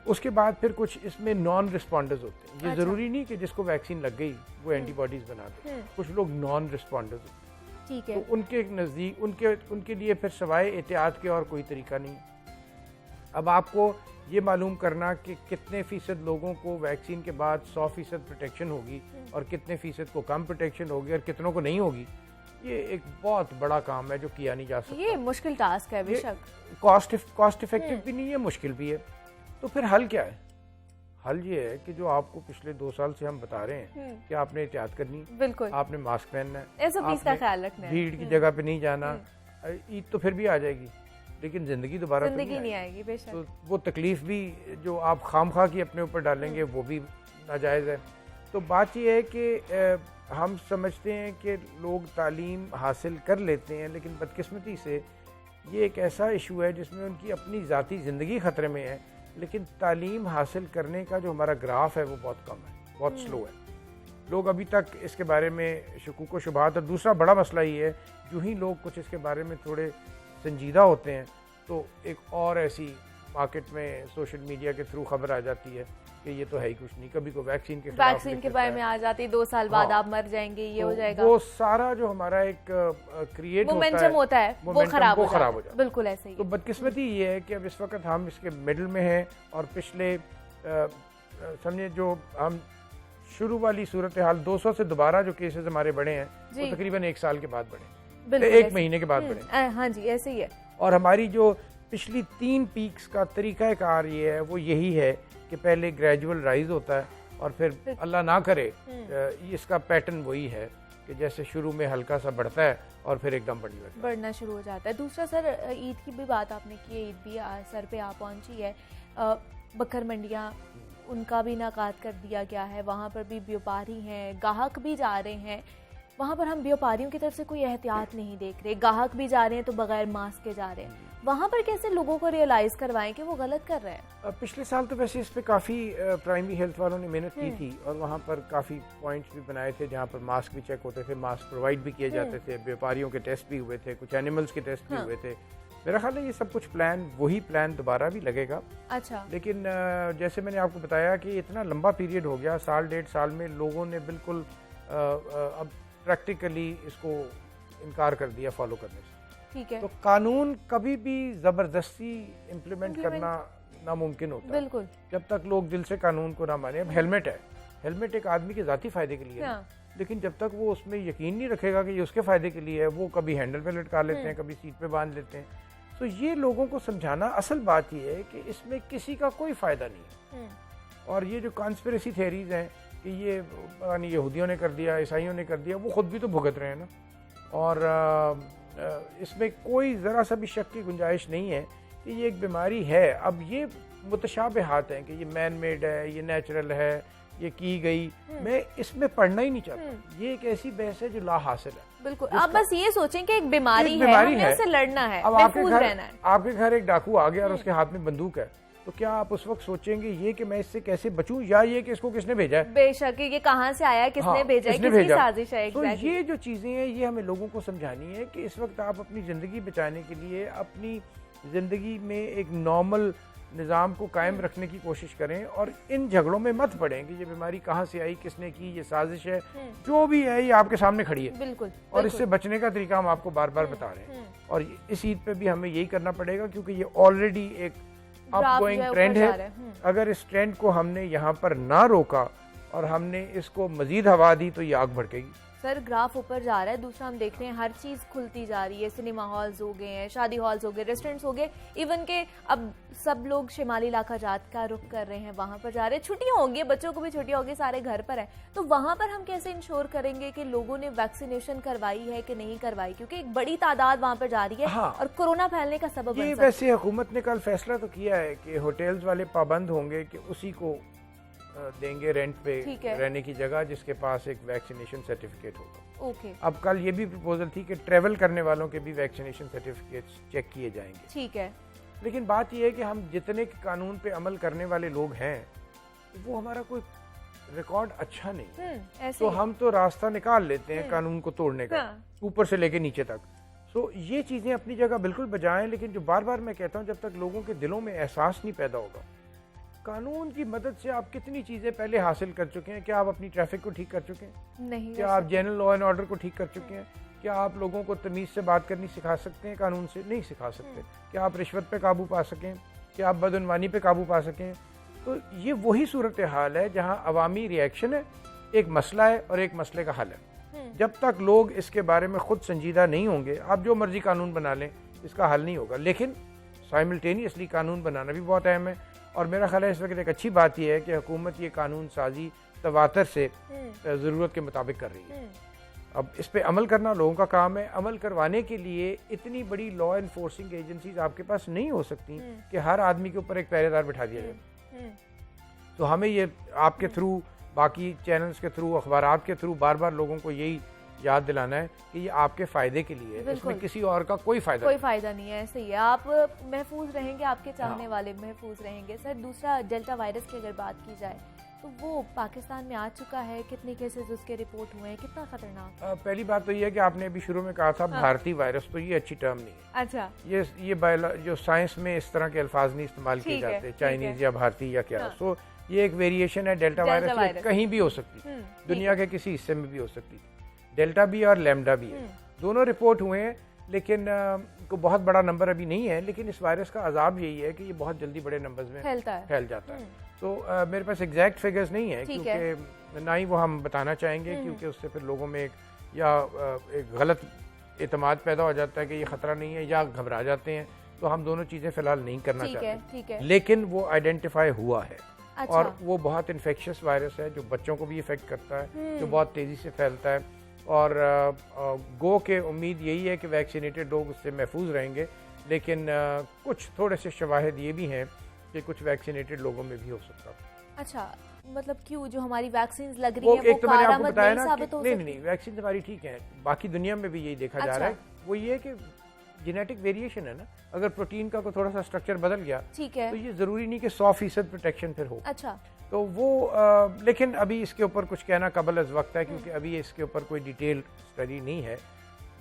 उसके बाद फिर कुछ इसमें नॉन रिस्पॉन्डर्स होते हैं। ये अच्छा। ज़रूरी नहीं कि जिसको वैक्सीन लग गई वो एंटीबॉडीज बना दे, कुछ लोग नॉन रिस्पॉन्डर्स होते हैं, ठीक है। तो उनके नज़दीक उनके लिए फिर सवाए एहतियात के और कोई तरीका नहीं। अब आपको ये मालूम करना कि कितने फ़ीसद लोगों को वैक्सीन के बाद 100% प्रोटेक्शन होगी और कितने फ़ीसद को कम प्रोटेक्शन होगी और कितनों को नहीं होगी, ये एक बहुत बड़ा काम है जो किया नहीं जा सकता। ये मुश्किल टास्क है बेशक, कॉस्ट इफेक्टिव भी नहीं है, मुश्किल भी है। तो फिर हल क्या है? हल ये है कि जो आपको पिछले 2 साल से हम बता रहे हैं कि आपने एहतियात करनी है, बिल्कुल आपने मास्क पहनना है, SOPs का ख्याल रखना है, भीड़ की जगह पे नहीं जाना। ईद तो फिर भी आ जाएगी, लेकिन जिंदगी दोबारा तो नहीं आएगी बेशक। तो वो तकलीफ भी जो आप खामखा की अपने ऊपर डालेंगे वो भी नाजायज़ है। तो बात ये है कि हम समझते हैं कि लोग तालीम हासिल कर लेते हैं, लेकिन बदकिस्मती से ये एक ऐसा इशू है जिसमें उनकी अपनी ज़ाती ज़िंदगी ख़तरे में है, लेकिन तालीम हासिल करने का जो हमारा ग्राफ है वो बहुत कम है, बहुत स्लो है। लोग अभी तक इसके बारे में शकूक व शुबहात, और दूसरा बड़ा मसला ये है, जो ही लोग कुछ इसके बारे में थोड़े संजीदा होते हैं तो एक और ऐसी मार्केट में सोशल मीडिया के थ्रू खबर आ जाती है कि ये तो है ही कुछ नहीं, कभी को वैक्सीन के बारे में आ जाती है, 2 साल बाद आप मर जाएंगे, ये हो जाएगा। वो सारा जो हमारा एक क्रिएट मोमेंटम होता है वो खराब हो जाता है। बिल्कुल ऐसे ही। तो बदकिस्मती ये है कि अब इस वक्त हम इसके मिडल में हैं, और पिछले समझे जो हम शुरू वाली सूरत हाल 200 से दोबारा जो केसेस हमारे बढ़े हैं वो तकरीबन 1 साल के बाद बढ़े, 1 महीने के बाद बढ़े। हाँ जी, ऐसे ही है। और हमारी जो पिछली 3 पीक्स का तरीक़ाकार ये है, वो यही है कि पहले ग्रेजुअल राइज होता है और फिर अल्लाह ना करे इसका पैटर्न वही है कि जैसे शुरू में हल्का सा बढ़ता है और फिर एकदम बढ़ना शुरू हो जाता है। दूसरा सर, ईद की भी बात आपने की है, ईद भी सर पे आ पहुंची है। बकर मंडियाँ उनका भी इनेकाद कर दिया गया है, वहाँ पर भी व्यापारी हैं, गाहक भी जा रहे हैं। वहाँ पर हम व्यापारियों की तरफ से कोई एहतियात नहीं देख रहे, गाहक भी जा रहे हैं तो बगैर मास्क के जा रहे हैं। वहाँ पर कैसे लोगों को रियलाइज करवाएं कि वो गलत कर रहे हैं? पिछले साल तो वैसे इस पे काफ़ी प्राइमरी हेल्थ वालों ने मेहनत की थी, और वहाँ पर काफ़ी पॉइंट्स भी बनाए थे जहाँ पर मास्क भी चेक होते थे, मास्क प्रोवाइड भी किए जाते थे, व्यापारियों के टेस्ट भी हुए थे, कुछ एनिमल्स के टेस्ट भी हुए थे। मेरा ख्याल है ये सब कुछ वही प्लान दोबारा भी लगेगा। अच्छा। लेकिन जैसे मैंने आपको बताया कि इतना लंबा पीरियड हो गया, 1.5 साल में लोगों ने बिल्कुल अब प्रैक्टिकली इसको इनकार कर दिया फॉलो करने से। ठीक है। तो कानून कभी भी जबरदस्ती इम्प्लीमेंट करना नामुमकिन होता है, बिल्कुल, जब तक लोग दिल से कानून को ना माने। अब हेलमेट है, हेलमेट एक आदमी के ज़ाती फ़ायदे के लिए है, लेकिन जब तक वो उसमें यकीन नहीं रखेगा कि ये उसके फ़ायदे के लिए है, वो कभी हैंडल पे लटका लेते हैं, कभी सीट पे बांध लेते हैं। तो ये लोगों को समझाना, असल बात ये है कि इसमें किसी का कोई फ़ायदा नहीं है। और ये जो कॉन्स्पिरेसी थेरीज हैं कि ये यहूदियों ने कर दिया, ईसाइयों ने कर दिया, वो खुद भी तो भुगत रहे हैं ना। और इसमें कोई ज़रा सा भी शक की गुंजाइश नहीं है कि ये एक बीमारी है। अब ये मुतशाबिहात हैं कि ये मैन मेड है, ये नेचुरल है, ये की गई, मैं इसमें पढ़ना ही नहीं चाहता। ये एक ऐसी बहस है जो ला हासिल है। बिल्कुल, आप बस ये सोचें कि एक बीमारी है, हमें उससे लड़ना है, महफूज रहना है। आपके घर एक डाकू आ गया और उसके हाथ में बंदूक है, तो क्या आप उस वक्त सोचेंगे ये कि मैं इससे कैसे बचूं, या ये कि इसको किसने भेजा है? बेशक, ये कहाँ से आया, किसने भेजा है, किसकी साजिश है। तो ये जो चीजें हैं ये हमें लोगों को समझानी है कि इस वक्त आप अपनी जिंदगी बचाने के लिए अपनी जिंदगी में एक नॉर्मल निज़ाम को कायम रखने की कोशिश करें और इन झगड़ों में मत पड़ें कि ये बीमारी कहाँ से आई, किसने की, ये साजिश है, जो भी है ये आपके सामने खड़ी है। बिल्कुल, और इससे बचने का तरीका हम आपको बार बार बता रहे हैं। और इस ईद पे भी हमें यही करना पड़ेगा क्योंकि ये ऑलरेडी एक अपगोइंग ट्रेंड है। अगर इस ट्रेंड को हमने यहाँ पर ना रोका और हमने इसको मजीद हवा दी तो ये आग भड़केगी। सर, ग्राफ ऊपर जा रहा है। दूसरा, हम देख रहे हैं हर चीज़ खुलती जा रही है। सिनेमा हॉल्स हो गए हैं, शादी हॉल्स हो गए, रेस्टोरेंट्स हो गए, इवन के अब सब लोग शिमाली इलाका जात का रुख कर रहे हैं, वहाँ पर जा रहे हैं। छुट्टियाँ होंगी, बच्चों को भी छुट्टियाँ होगी, सारे घर पर हैं, तो वहाँ पर हम कैसे इंश्योर करेंगे कि लोगों ने वैक्सीनेशन करवाई है कि नहीं करवाई, क्योंकि एक बड़ी तादाद वहाँ पर जा रही है। हाँ। और कोरोना फैलने का सबब बन सकता है। वैसे हुकूमत ने कल फैसला तो किया है कि होटल्स वाले पाबंद होंगे कि उसी को देंगे रेंट पे रहने की जगह जिसके पास एक वैक्सीनेशन सर्टिफिकेट होगा। ओके। अब कल ये भी प्रपोजल थी कि ट्रेवल करने वालों के भी वैक्सीनेशन सर्टिफिकेट्स चेक किए जाएंगे। ठीक है। लेकिन बात यह है कि हम जितने कानून पे अमल करने वाले लोग हैं वो हमारा कोई रिकॉर्ड अच्छा नहीं, तो हम तो रास्ता निकाल लेते हैं कानून को तोड़ने का, ऊपर से लेके नीचे तक। तो ये चीजें अपनी जगह बिल्कुल बजाएं, लेकिन जो बार बार मैं कहता हूँ, जब तक लोगों के दिलों में एहसास नहीं पैदा होगा, कानून की मदद से आप कितनी चीजें पहले हासिल कर चुके हैं। क्या आप अपनी ट्रैफिक को ठीक कर चुके हैं? नहीं। क्या आप जनरल लॉ एंड ऑर्डर को ठीक कर चुके हैं? क्या आप लोगों को तमीज से बात करनी सिखा सकते हैं? कानून से नहीं सिखा सकते। क्या आप रिश्वत पे काबू पा सकें? क्या आप बदउनवानी पे काबू पा सकें? तो ये वही सूरत हाल है जहां अवामी रिएक्शन है, एक मसला है और एक मसले का हल है। जब तक लोग इसके बारे में खुद संजीदा नहीं होंगे, आप जो मर्जी कानून बना लें, इसका हल नहीं होगा। लेकिन साइमल्टेनियसली कानून बनाना भी बहुत अहम है। और मेरा ख्याल है इस वक्त एक अच्छी बात यह है कि हुकूमत ये कानून साजी तवातर से ज़रूरत के मुताबिक कर रही है। अब इस पे अमल करना लोगों का काम है। अमल करवाने के लिए इतनी बड़ी लॉ एनफोर्सिंग एजेंसीज आपके पास नहीं हो सकती कि हर आदमी के ऊपर एक पहरेदार बिठा दिया जाए। तो हमें ये आपके थ्रू, बाकी चैनल्स के थ्रू, अखबारात के थ्रू बार बार लोगों को यही याद दिलाना है कि ये आपके फायदे के लिए है, इसमें किसी और का कोई फायदा नहीं है। ऐसे ही है, आप महफूज रहेंगे, आपके चाहने वाले महफूज रहेंगे। सर, दूसरा, डेल्टा वायरस की अगर बात की जाए तो वो पाकिस्तान में आ चुका है, कितने केसेस उसके रिपोर्ट हुए हैं, कितना खतरनाक है? पहली बात तो ये है कि आपने अभी शुरू में कहा था भारतीय वायरस, तो ये अच्छी टर्म नहीं है। अच्छा। ये जो साइंस में इस तरह के अल्फाज नहीं इस्तेमाल किए जाते, चाइनीज या भारतीय या क्या। सो ये एक वेरिएशन है डेल्टा वायरस, कहीं भी हो सकती, दुनिया के किसी हिस्से में भी हो सकती। डेल्टा भी और लैम्डा भी है, दोनों रिपोर्ट हुए हैं, लेकिन को बहुत बड़ा नंबर अभी नहीं है। लेकिन इस वायरस का अजाब यही है कि ये बहुत जल्दी बड़े नंबर्स में फैल जाता है। तो मेरे पास एग्जैक्ट फिगर्स नहीं है, क्योंकि ना ही वो हम बताना चाहेंगे, क्योंकि उससे फिर लोगों में एक गलत एतमाद पैदा हो जाता है कि ये खतरा नहीं है, या घबरा जाते हैं। तो हम दोनों चीजें फिलहाल नहीं करना चाहते, लेकिन वो आइडेंटिफाई हुआ है। अच्छा। और वो बहुत इन्फेक्शियस वायरस है जो बच्चों को भी इफेक्ट करता है, जो बहुत तेजी से फैलता है। और गो के उम्मीद यही है कि वैक्सीनेटेड लोग उससे महफूज रहेंगे, लेकिन कुछ थोड़े से शवाहिद ये भी हैं कि कुछ वैक्सीनेटेड लोगों में भी हो सकता है। अच्छा, मतलब क्यों? जो हमारी वैक्सीन लग रही है वो तो मैंने आपको बताया ना कि नहीं, वैक्सीन हमारी ठीक है, बाकी दुनिया में भी यही देखा जा रहा है। वो ये है कि जेनेटिक वेरिएशन है ना, अगर प्रोटीन का कोई थोड़ा सा स्ट्रक्चर बदल गया, ठीक है, तो ये जरूरी नहीं कि 100% प्रोटेक्शन फिर हो। अच्छा। तो वो लेकिन अभी इसके ऊपर कुछ कहना कबल अज़ वक्त है, क्योंकि अभी इसके ऊपर कोई डिटेल स्टडी नहीं है।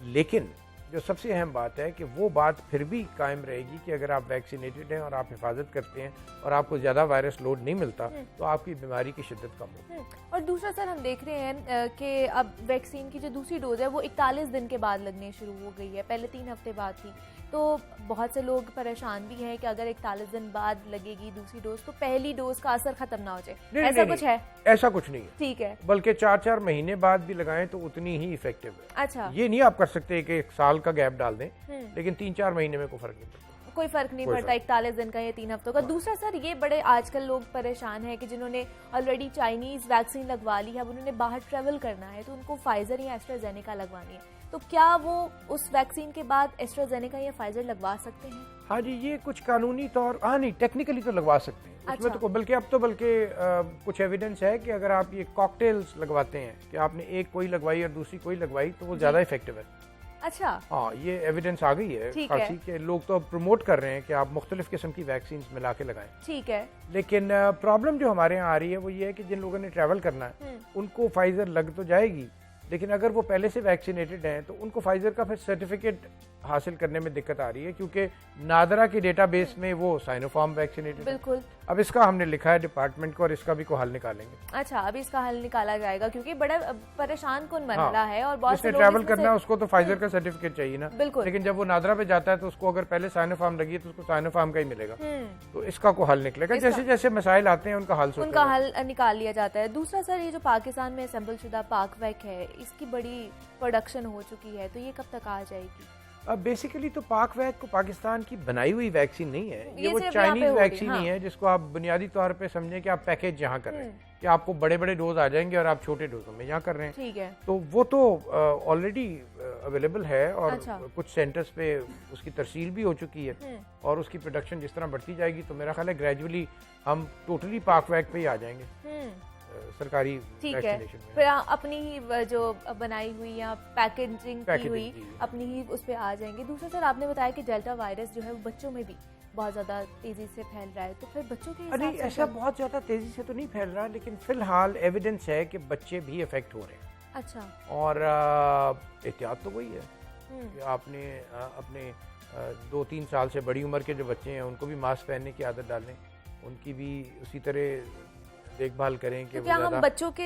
लेकिन जो सबसे अहम बात है कि वो बात फिर भी कायम रहेगी कि अगर आप वैक्सीनेटेड हैं और आप हिफाजत करते हैं और आपको ज़्यादा वायरस लोड नहीं मिलता, तो आपकी बीमारी की शिद्दत कम होगी। और दूसरा सर, हम देख रहे हैं कि अब वैक्सीन की जो दूसरी डोज है वो 41 दिन के बाद लगनी शुरू हो गई है, पहले 3 हफ्ते बाद थी। तो बहुत से लोग परेशान भी हैं कि अगर 41 दिन बाद लगेगी दूसरी डोज तो पहली डोज का असर खत्म ना हो जाए। ऐसा कुछ है? ऐसा कुछ नहीं है, ठीक है, बल्कि 4-4 महीने बाद भी लगाएं तो उतनी ही इफेक्टिव है। अच्छा। ये नहीं आप कर सकते कि 1 साल का गैप डाल दें, लेकिन 3-4 महीने में कोई फर्क नहीं पड़ता। कोई फर्क नहीं पड़ता 41 दिन का या 3 हफ्तों का। दूसरा सर, ये बड़े आजकल लोग परेशान हैं कि जिन्होंने ऑलरेडी चाइनीज वैक्सीन लगवा ली है, अब उन्होंने बाहर ट्रेवल करना है तो उनको फाइजर या एस्ट्राजेनेका लगवानी है, तो क्या वो उस वैक्सीन के बाद एस्ट्राजेनेका या फाइजर लगवा सकते हैं? हाँ जी, ये कुछ कानूनी तौर, हाँ नहीं, टेक्निकली तो लगवा सकते हैं। अच्छा। उसमें तो बल्कि अब तो कुछ एविडेंस है कि अगर आप ये कॉकटेल्स लगवाते हैं कि आपने एक कोई लगवाई और दूसरी कोई लगवाई तो वो ज्यादा इफेक्टिव है। अच्छा, हाँ, ये एविडेंस आ गई है खासी के लोग तो अब प्रमोट कर रहे हैं कि आप मुख्तलिफ किस्म की वैक्सीन मिला के लगाएं। ठीक है। लेकिन प्रॉब्लम जो हमारे यहाँ आ रही है वो ये है कि जिन लोगों ने ट्रैवल करना है उनको फाइजर लग तो जाएगी, लेकिन अगर वो पहले से वैक्सीनेटेड हैं तो उनको फाइजर का फिर सर्टिफिकेट हासिल करने में दिक्कत आ रही है, क्योंकि नादरा के डेटाबेस में वो साइनोफार्म वैक्सीनेटेड। बिल्कुल। अब इसका हमने लिखा है डिपार्टमेंट को और इसका भी को हल निकालेंगे। अच्छा, अभी इसका हल निकाला जाएगा क्योंकि बड़ा परेशान कौन मसला है और बहुत जिसने ट्रैवल करना है उसको तो फाइजर का सर्टिफिकेट चाहिए ना। बिल्कुल। लेकिन जब वो नादरा पे जाता है तो उसको अगर पहले साइनोफार्म लगी है तो उसको साइनोफार्म का ही मिलेगा। तो इसका को हल निकलेगा, जैसे जैसे मसाइल आते हैं उनका हल निकाल लिया जाता है। दूसरा सर, ये जो पाकिस्तान में असेंबल शुदा पाकवैक है, इसकी बड़ी प्रोडक्शन हो चुकी है, तो ये कब तक आ जाएगी? अब बेसिकली तो पाकवैक को पाकिस्तान की बनाई हुई वैक्सीन नहीं है, ये वो चाइनीज वैक्सीन ही है जिसको आप बुनियादी तौर पे समझें कि आप पैकेज यहाँ कर रहे हैं कि आपको बड़े बड़े डोज आ जाएंगे और आप छोटे डोजों में यहाँ कर रहे हैं। ठीक है। तो वो तो ऑलरेडी अवेलेबल है और कुछ सेंटर्स पे उसकी तरसील भी हो चुकी है और उसकी प्रोडक्शन जिस तरह बढ़ती जाएगी तो मेरा ख्याल है ग्रेजुअली हम टोटली पाकवैक पे ही आ जाएंगे सरकारी वैक्सीनेशन में। फिर अपनी ही जो बनाई हुई या पैकेजिंग की हुई अपनी ही उस पे आ जाएंगे। दूसरा सर, आपने बताया कि डेल्टा वायरस जो है वो बच्चों में भी बहुत ज्यादा तेजी से फैल रहा है, तो फिर बच्चों के नहीं, ऐसा बहुत ज्यादा तेजी से तो नहीं फैल रहा, लेकिन फिलहाल एविडेंस है कि बच्चे भी इफेक्ट हो रहे हैं। अच्छा। और एहतियात तो वही है कि आपने अपने 2-3 साल से बड़ी उम्र के जो बच्चे हैं उनको भी मास्क पहनने की आदत डालें, उनकी भी उसी तरह देखभाल करें कि तो क्या हम बच्चों के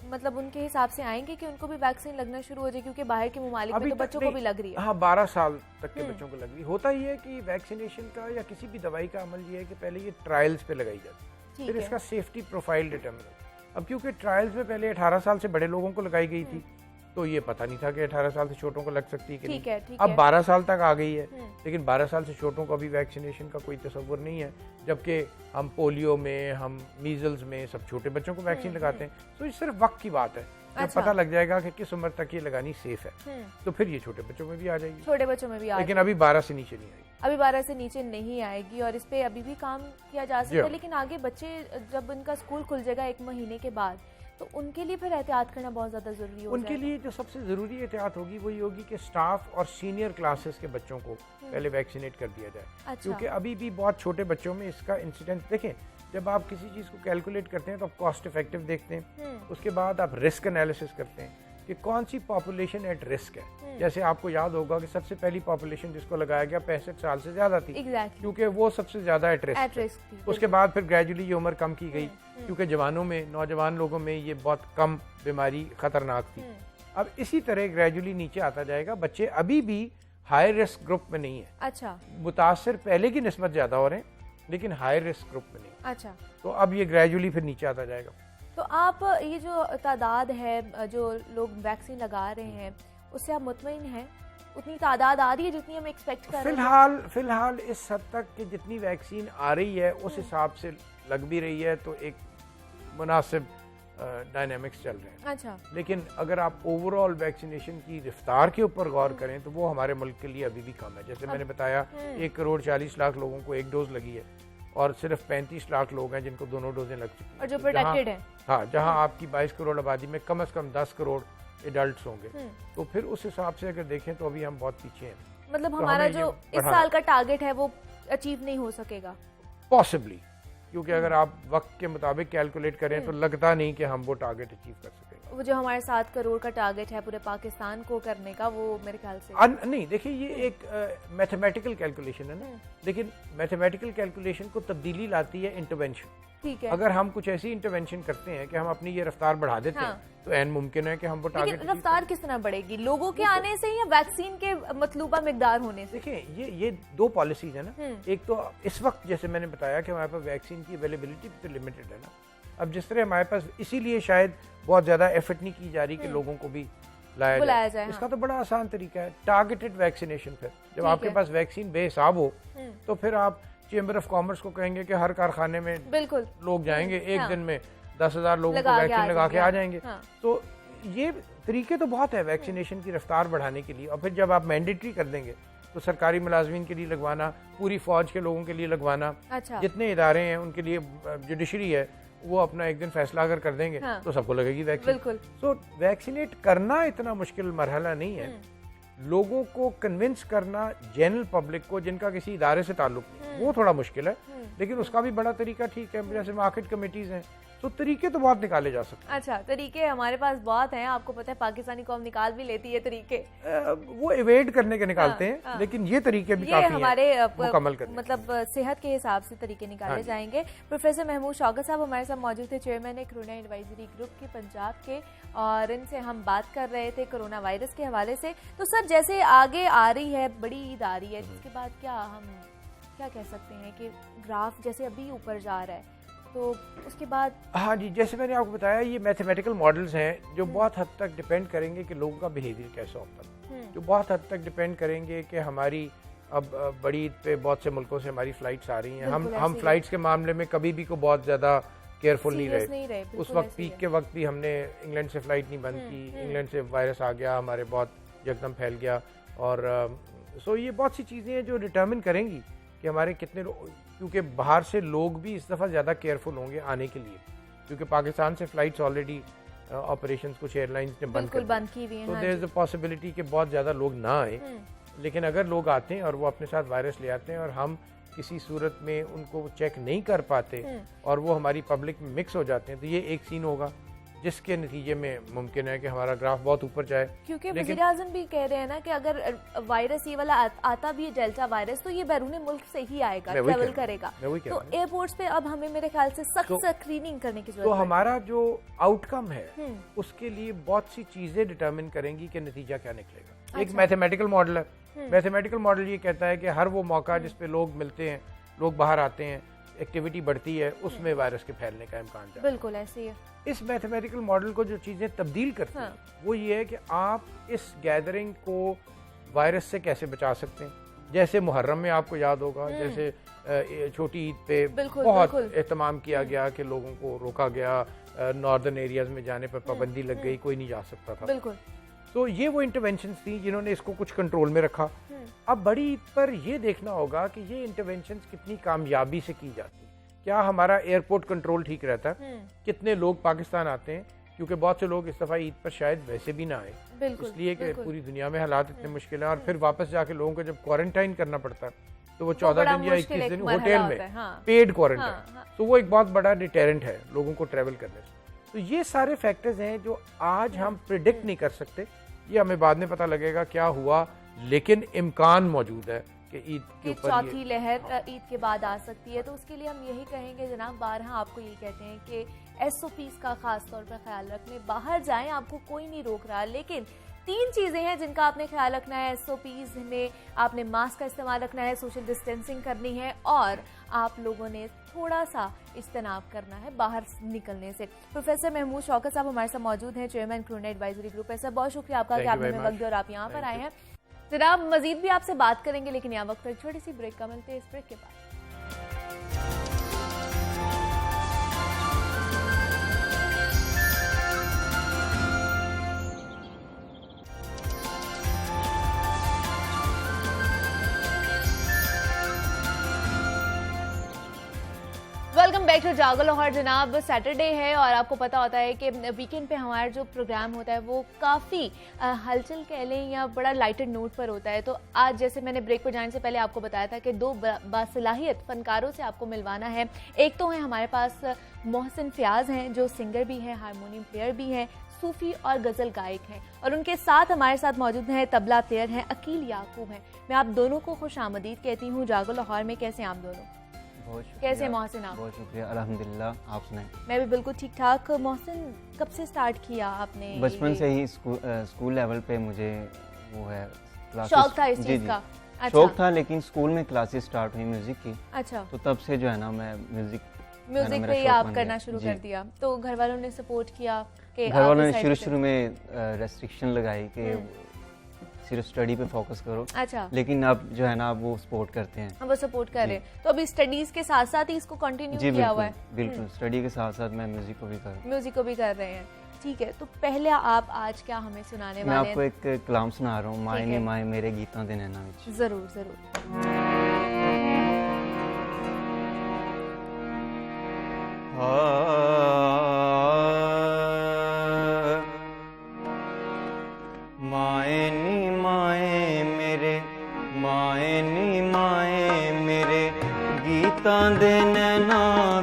मतलब उनके हिसाब से आएंगे कि उनको भी वैक्सीन लगना शुरू हो जाए, क्योंकि बाहर के ममालिक में तो बच्चों को भी लग रही है। हाँ, 12 साल तक के बच्चों को लग रही है। होता ही है कि वैक्सीनेशन का या किसी भी दवाई का अमल ये है कि पहले ये ट्रायल्स पे लगाई जाती है, फिर इसका सेफ्टी प्रोफाइल डिटर्मिन। अब क्योंकि ट्रायल्स में पहले 18 साल से बड़े लोगों को लगाई गई थी तो ये पता नहीं था कि 18 साल से छोटों को लग सकती है कि नहीं। अब 12 साल तक आ गई है, लेकिन 12 साल से छोटों को अभी वैक्सीनेशन का कोई तस्वुर नहीं है, जबकि हम पोलियो में, हम मीजल्स में सब छोटे बच्चों को वैक्सीन लगाते हैं। तो ये सिर्फ वक्त की बात है, जब पता लग जाएगा कि किस उम्र तक ये लगानी सेफ है तो फिर ये छोटे बच्चों में भी आ जाएगी। छोटे बच्चों में भी आ, लेकिन अभी 12 से नीचे नहीं आएगी। अभी 12 से नीचे नहीं आएगी और इस पे अभी भी काम किया जा सकता है। लेकिन आगे बच्चे जब उनका स्कूल खुल जाएगा 1 महीने के बाद, तो उनके लिए फिर एहतियात करना बहुत ज्यादा जरूरी होगा। उनके लिए जो सबसे जरूरी एहतियात होगी वो ये होगी कि स्टाफ और सीनियर क्लासेस के बच्चों को पहले वैक्सीनेट कर दिया जाए। अच्छा। क्योंकि अभी भी बहुत छोटे बच्चों में इसका इंसिडेंस देखें, जब आप किसी चीज को कैलकुलेट करते हैं तो आप कॉस्ट इफेक्टिव देखते हैं, उसके बाद आप रिस्क एनालिसिस करते हैं कि कौन सी पॉपुलेशन एट रिस्क है। जैसे आपको याद होगा कि सबसे पहली पॉपुलेशन जिसको लगाया गया 65 साल से ज्यादा थी, क्योंकि वो सबसे ज्यादा एट रिस्क थी। उसके बाद फिर ग्रेजुअली ये उम्र कम की गई क्योंकि जवानों में, नौजवान लोगों में ये बहुत कम बीमारी खतरनाक थी। अब इसी तरह ग्रेजुअली नीचे आता जाएगा। बच्चे अभी भी हाई रिस्क ग्रुप में नहीं है। अच्छा। मुतासिर पहले की निस्बत ज्यादा हो रहे हैं लेकिन हाई रिस्क ग्रुप में नहीं। अच्छा। तो अब ये ग्रेजुअली फिर नीचे आता जाएगा। तो आप ये जो तादाद है जो लोग वैक्सीन लगा रहे हैं उससे आप मुतमईन हैं? उतनी तादाद आ रही है जितनी हम एक्सपेक्ट कर रहे हैं? फिलहाल इस हद तक कि जितनी वैक्सीन आ रही है उस हिसाब से लग भी रही है, तो एक मुनासिब डायनामिक्स चल रहे हैं। अच्छा। लेकिन अगर आप ओवरऑल वैक्सीनेशन की रफ्तार के ऊपर गौर करें तो वो हमारे मुल्क के लिए अभी भी कम है। जैसे मैंने बताया 1 करोड़ 40 लाख लोगों को 1 डोज लगी है और सिर्फ 35 लाख लोग हैं जिनको दोनों डोजें लग चुकी हैं और जो प्रोटेक्टेड है। हाँ, जहाँ आपकी 22 करोड़ आबादी में कम से कम 10 करोड़ एडल्ट्स होंगे, तो फिर उस हिसाब से अगर देखें तो अभी हम बहुत पीछे हैं। मतलब तो हमारा जो इस साल का टारगेट है वो अचीव नहीं हो सकेगा पॉसिबली, क्योंकि अगर आप वक्त के मुताबिक कैलकुलेट करें तो लगता नहीं कि हम वो टारगेट अचीव कर सकेंगे। वो जो हमारे 7 करोड़ का टारगेट है पूरे पाकिस्तान को करने का, वो मेरे ख्याल से नहीं। देखिए, ये एक मैथमेटिकल कैलकुलेशन है ना, लेकिन मैथमेटिकल कैलकुलेशन को तब्दीली लाती है इंटरवेंशन। ठीक है। अगर हम कुछ ऐसी इंटरवेंशन करते हैं कि हम अपनी ये रफ्तार बढ़ा देते हैं तो ऐन मुमकिन है कि हम वो टारगेट। रफ्तार किस तरह बढ़ेगी? लोगों के आने से या वैक्सीन के मतलूबा मिकदार होने से? देखिए, ये 2 पॉलिसीज है ना। एक तो इस वक्त जैसे मैंने बताया कि हमारे पास वैक्सीन की अवेलेबिलिटी तो लिमिटेड है ना। अब जिस तरह हमारे पास, इसीलिए शायद बहुत ज्यादा एफर्ट नहीं की जा रही कि लोगों को भी बुलाया जाए। इसका तो बड़ा आसान तरीका है, टारगेटेड वैक्सीनेशन। फिर जब आपके पास वैक्सीन बेहिसाब हो तो फिर आप चेंबर ऑफ कॉमर्स को कहेंगे कि हर कारखाने में बिल्कुल लोग जाएंगे, एक दिन में 10,000 लोगों को वैक्सीन लगा के आ जाएंगे। तो ये तरीके तो बहुत है वैक्सीनेशन की रफ्तार बढ़ाने के लिए। और फिर जब आप मैंडेटरी कर देंगे तो सरकारी मुलाजमीन के लिए लगवाना, पूरी फौज के लोगों के लिए लगवाना, जितने इदारे हैं उनके लिए, जुडिशरी है, वो अपना एक दिन फैसला अगर कर देंगे तो सबको लगेगी वैक्सीन। सो वैक्सीनेट करना इतना मुश्किल मरहला नहीं है। लोगों को कन्विंस करना जनरल पब्लिक को जिनका किसी इदारे से ताल्लुक नहीं, वो थोड़ा मुश्किल है, लेकिन उसका भी बड़ा तरीका ठीक है। जैसे मार्केट कमेटीज हैं, तो तरीके तो बहुत निकाले जा सकते हैं। अच्छा, तरीके हमारे पास बहुत हैं, आपको पता है पाकिस्तानी कौम निकाल भी लेती है तरीके। वो एवेड करने के निकालते हैं, लेकिन ये तरीके भी काफी हमारे मुकम्मल करने, मतलब सेहत के हिसाब से तरीके निकाले जाएंगे। प्रोफेसर महमूद शौकत साहब हमारे साथ मौजूद थे, चेयरमैन है कोरोना एडवाइजरी ग्रुप के पंजाब के, और इनसे हम बात कर रहे थे कोरोना वायरस के हवाले से। तो सर, जैसे आगे आ रही है, बड़ी ईद आ रही है, जिसके बाद क्या कह सकते हैं कि ग्राफ जैसे अभी ऊपर जा रहा है, तो उसके बाद? हाँ जी, जैसे मैंने आपको बताया, ये मैथमेटिकल मॉडल्स हैं जो बहुत हद तक डिपेंड करेंगे कि लोगों का बिहेवियर कैसा होता है, जो बहुत हद तक डिपेंड करेंगे कि हमारी अब बड़ी ईद पे बहुत से मुल्कों से हमारी फ्लाइट्स आ रही हैं। हम फ्लाइट्स के मामले में कभी भी को बहुत ज़्यादा केयरफुल नहीं रहे। उस वक्त पीक के वक्त भी हमने इंग्लैंड से फ्लाइट नहीं बंद की, इंग्लैंड से वायरस आ गया, हमारे बहुत यकदम फैल गया। और सो ये बहुत सी चीज़ें हैं जो डिटर्मिन करेंगी कि हमारे कितने, क्योंकि बाहर से लोग भी इस दफ़ा ज़्यादा केयरफुल होंगे आने के लिए, क्योंकि पाकिस्तान से फ्लाइट्स ऑलरेडी ऑपरेशंस कुछ एयरलाइंस ने बंद की हुई हैं। तो देयर इज़ अ पॉसिबिलिटी कि बहुत ज़्यादा लोग ना आए, लेकिन अगर लोग आते हैं और वो अपने साथ वायरस ले आते हैं और हम किसी सूरत में उनको चेक नहीं कर पाते और वो हमारी पब्लिक में मिक्स हो जाते हैं, तो ये एक सीन होगा जिसके नतीजे में मुमकिन है कि हमारा ग्राफ बहुत ऊपर जाए। क्योंकि वज़ीर आज़म भी कह रहे हैं ना कि अगर वायरस ये वाला आता भी है, डेल्टा वायरस, तो ये बैरून मुल्क से ही आएगा, ट्रैवल करेगा। तो एयरपोर्ट्स पे अब हमें मेरे ख्याल से सख्त स्क्रीनिंग करने की जरूरत है। तो हमारा जो आउटकम है उसके लिए बहुत सी चीजें डिटर्मिन करेंगी कि नतीजा क्या निकलेगा। एक मैथमेटिकल मॉडल है, मैथमेटिकल मॉडल ये कहता है कि हर वो मौका जिस पे लोग मिलते हैं, लोग बाहर आते हैं, एक्टिविटी बढ़ती है, उसमें वायरस के फैलने का इम्कान है। बिल्कुल ऐसे है। इस मैथमेटिकल मॉडल को जो चीज़ें तब्दील करती हैं वो ये है कि आप इस गैदरिंग को वायरस से कैसे बचा सकते हैं। जैसे मुहर्रम में आपको याद होगा, जैसे छोटी ईद पे बहुत एहतमाम किया गया कि लोगों को रोका गया, नॉर्दर्न एरियाज में जाने पर पाबंदी लग गई, कोई नहीं जा सकता था। बिल्कुल। तो ये वो इंटरवेंशंस थी जिन्होंने इसको कुछ कंट्रोल में रखा। अब बड़ी ईद पर ये देखना होगा कि ये इंटरवेंशंस कितनी कामयाबी से की जाती है। क्या हमारा एयरपोर्ट कंट्रोल ठीक रहता है, कितने लोग पाकिस्तान आते हैं, क्योंकि बहुत से लोग इस दफ़ा ईद पर शायद वैसे भी ना आए, इसलिए कि पूरी दुनिया में हालात इतने मुश्किल हैं, और फिर वापस जाके लोगों को जब क्वारंटाइन करना पड़ता है तो वो 14 दिन या 21 दिन होटल में पेड क्वारंटाइन, तो वो एक बहुत बड़ा डिटेरेंट है लोगों को ट्रैवल करने से। तो ये सारे फैक्टर्स हैं जो आज हम प्रिडिक्ट नहीं कर सकते, ये हमें बाद में पता लगेगा क्या हुआ, लेकिन इम्कान मौजूद है कि ईद के ऊपर चौथी लहर ईद के बाद आ सकती है। तो उसके लिए हम यही कहेंगे जनाब, बारहा आपको यही कहते हैं कि SOPs का खास तौर पर ख्याल रखें। बाहर जाएं, आपको कोई नहीं रोक रहा, लेकिन 3 चीज़ें हैं जिनका आपने ख्याल रखना है। SOPs में आपने मास्क का इस्तेमाल रखना है, सोशल डिस्टेंसिंग करनी है, और आप लोगों ने थोड़ा सा इज्तनाब करना है बाहर निकलने से। प्रोफेसर महमूद शौकत साहब हमारे साथ मौजूद हैं, चेयरमैन कोरोना एडवाइजरी ग्रुप है। सर, बहुत शुक्रिया आपका कि आपने वक्त दिया और आप यहाँ पर आए हैं। जनाब, मजीद भी आपसे बात करेंगे, लेकिन यहाँ वक्त एक छोटी सी ब्रेक का मिलते हैं। इस ब्रेक के बाद वेलकम बैक टू जागो लाहौर। जनाब, सैटरडे है और आपको पता होता है कि वीकेंड पे हमारा जो प्रोग्राम होता है वो काफ़ी हलचल कह लें या बड़ा लाइटेड नोट पर होता है। तो आज जैसे मैंने ब्रेक पर जाने से पहले आपको बताया था कि 2 बासलाहियत फनकारों से आपको मिलवाना है। एक तो है हमारे पास मोहसिन फयाज हैं जो सिंगर भी हैं, हारमोनियम प्लेयर भी हैं, सूफी और गज़ल गायक हैं, और उनके साथ हमारे साथ मौजूद हैं तबला प्लेयर हैं अकील याकूब हैं। मैं आप दोनों को खुश आमदीद कहती हूँ जागो लाहौर में। कैसे आप दोनों? कैसे मोहसिन आप? बहुत शुक्रिया, अल्हम्दुलिल्लाह। आप सुनाएं? मैं भी बिल्कुल ठीक ठाक। मोहसिन, कब से स्टार्ट किया आपने? बचपन से ही स्कूल लेवल पे मुझे वो है शौक था इस चीज का। अच्छा। शौक था, लेकिन स्कूल में क्लासेस स्टार्ट हुई म्यूजिक की। अच्छा। तो तब से जो है ना मैं म्यूजिक पे ही आप करना शुरू कर दिया। तो घर वालों ने सपोर्ट किया? कि घर वालों ने decide शुरू करें? शुरू में रेस्ट्रिक्शन लगाई कि सिर्फ स्टडी पे फोकस करो, अच्छा, लेकिन अब जो है ना अब वो सपोर्ट करते हैं। हम वो सपोर्ट कर रहे हैं। तो अभी स्टडीज के साथ साथ ही इसको कंटिन्यू जी किया हुआ बिल्कुल है? बिल्कुल, स्टडी के साथ साथ मैं म्यूजिक को भी कर म्यूजिक को भी कर रहे हैं, ठीक है। तो पहले आप आज क्या हमें सुनाने मैं वाले आपको हैं? एक कलाम सुना रहा हूँ, माए ठीक नी है। माए मेरे गीतां दे नैना विच। जरूर जरूर। माए नी माए मेरे, माए नी माए मेरे गीतां दे नैना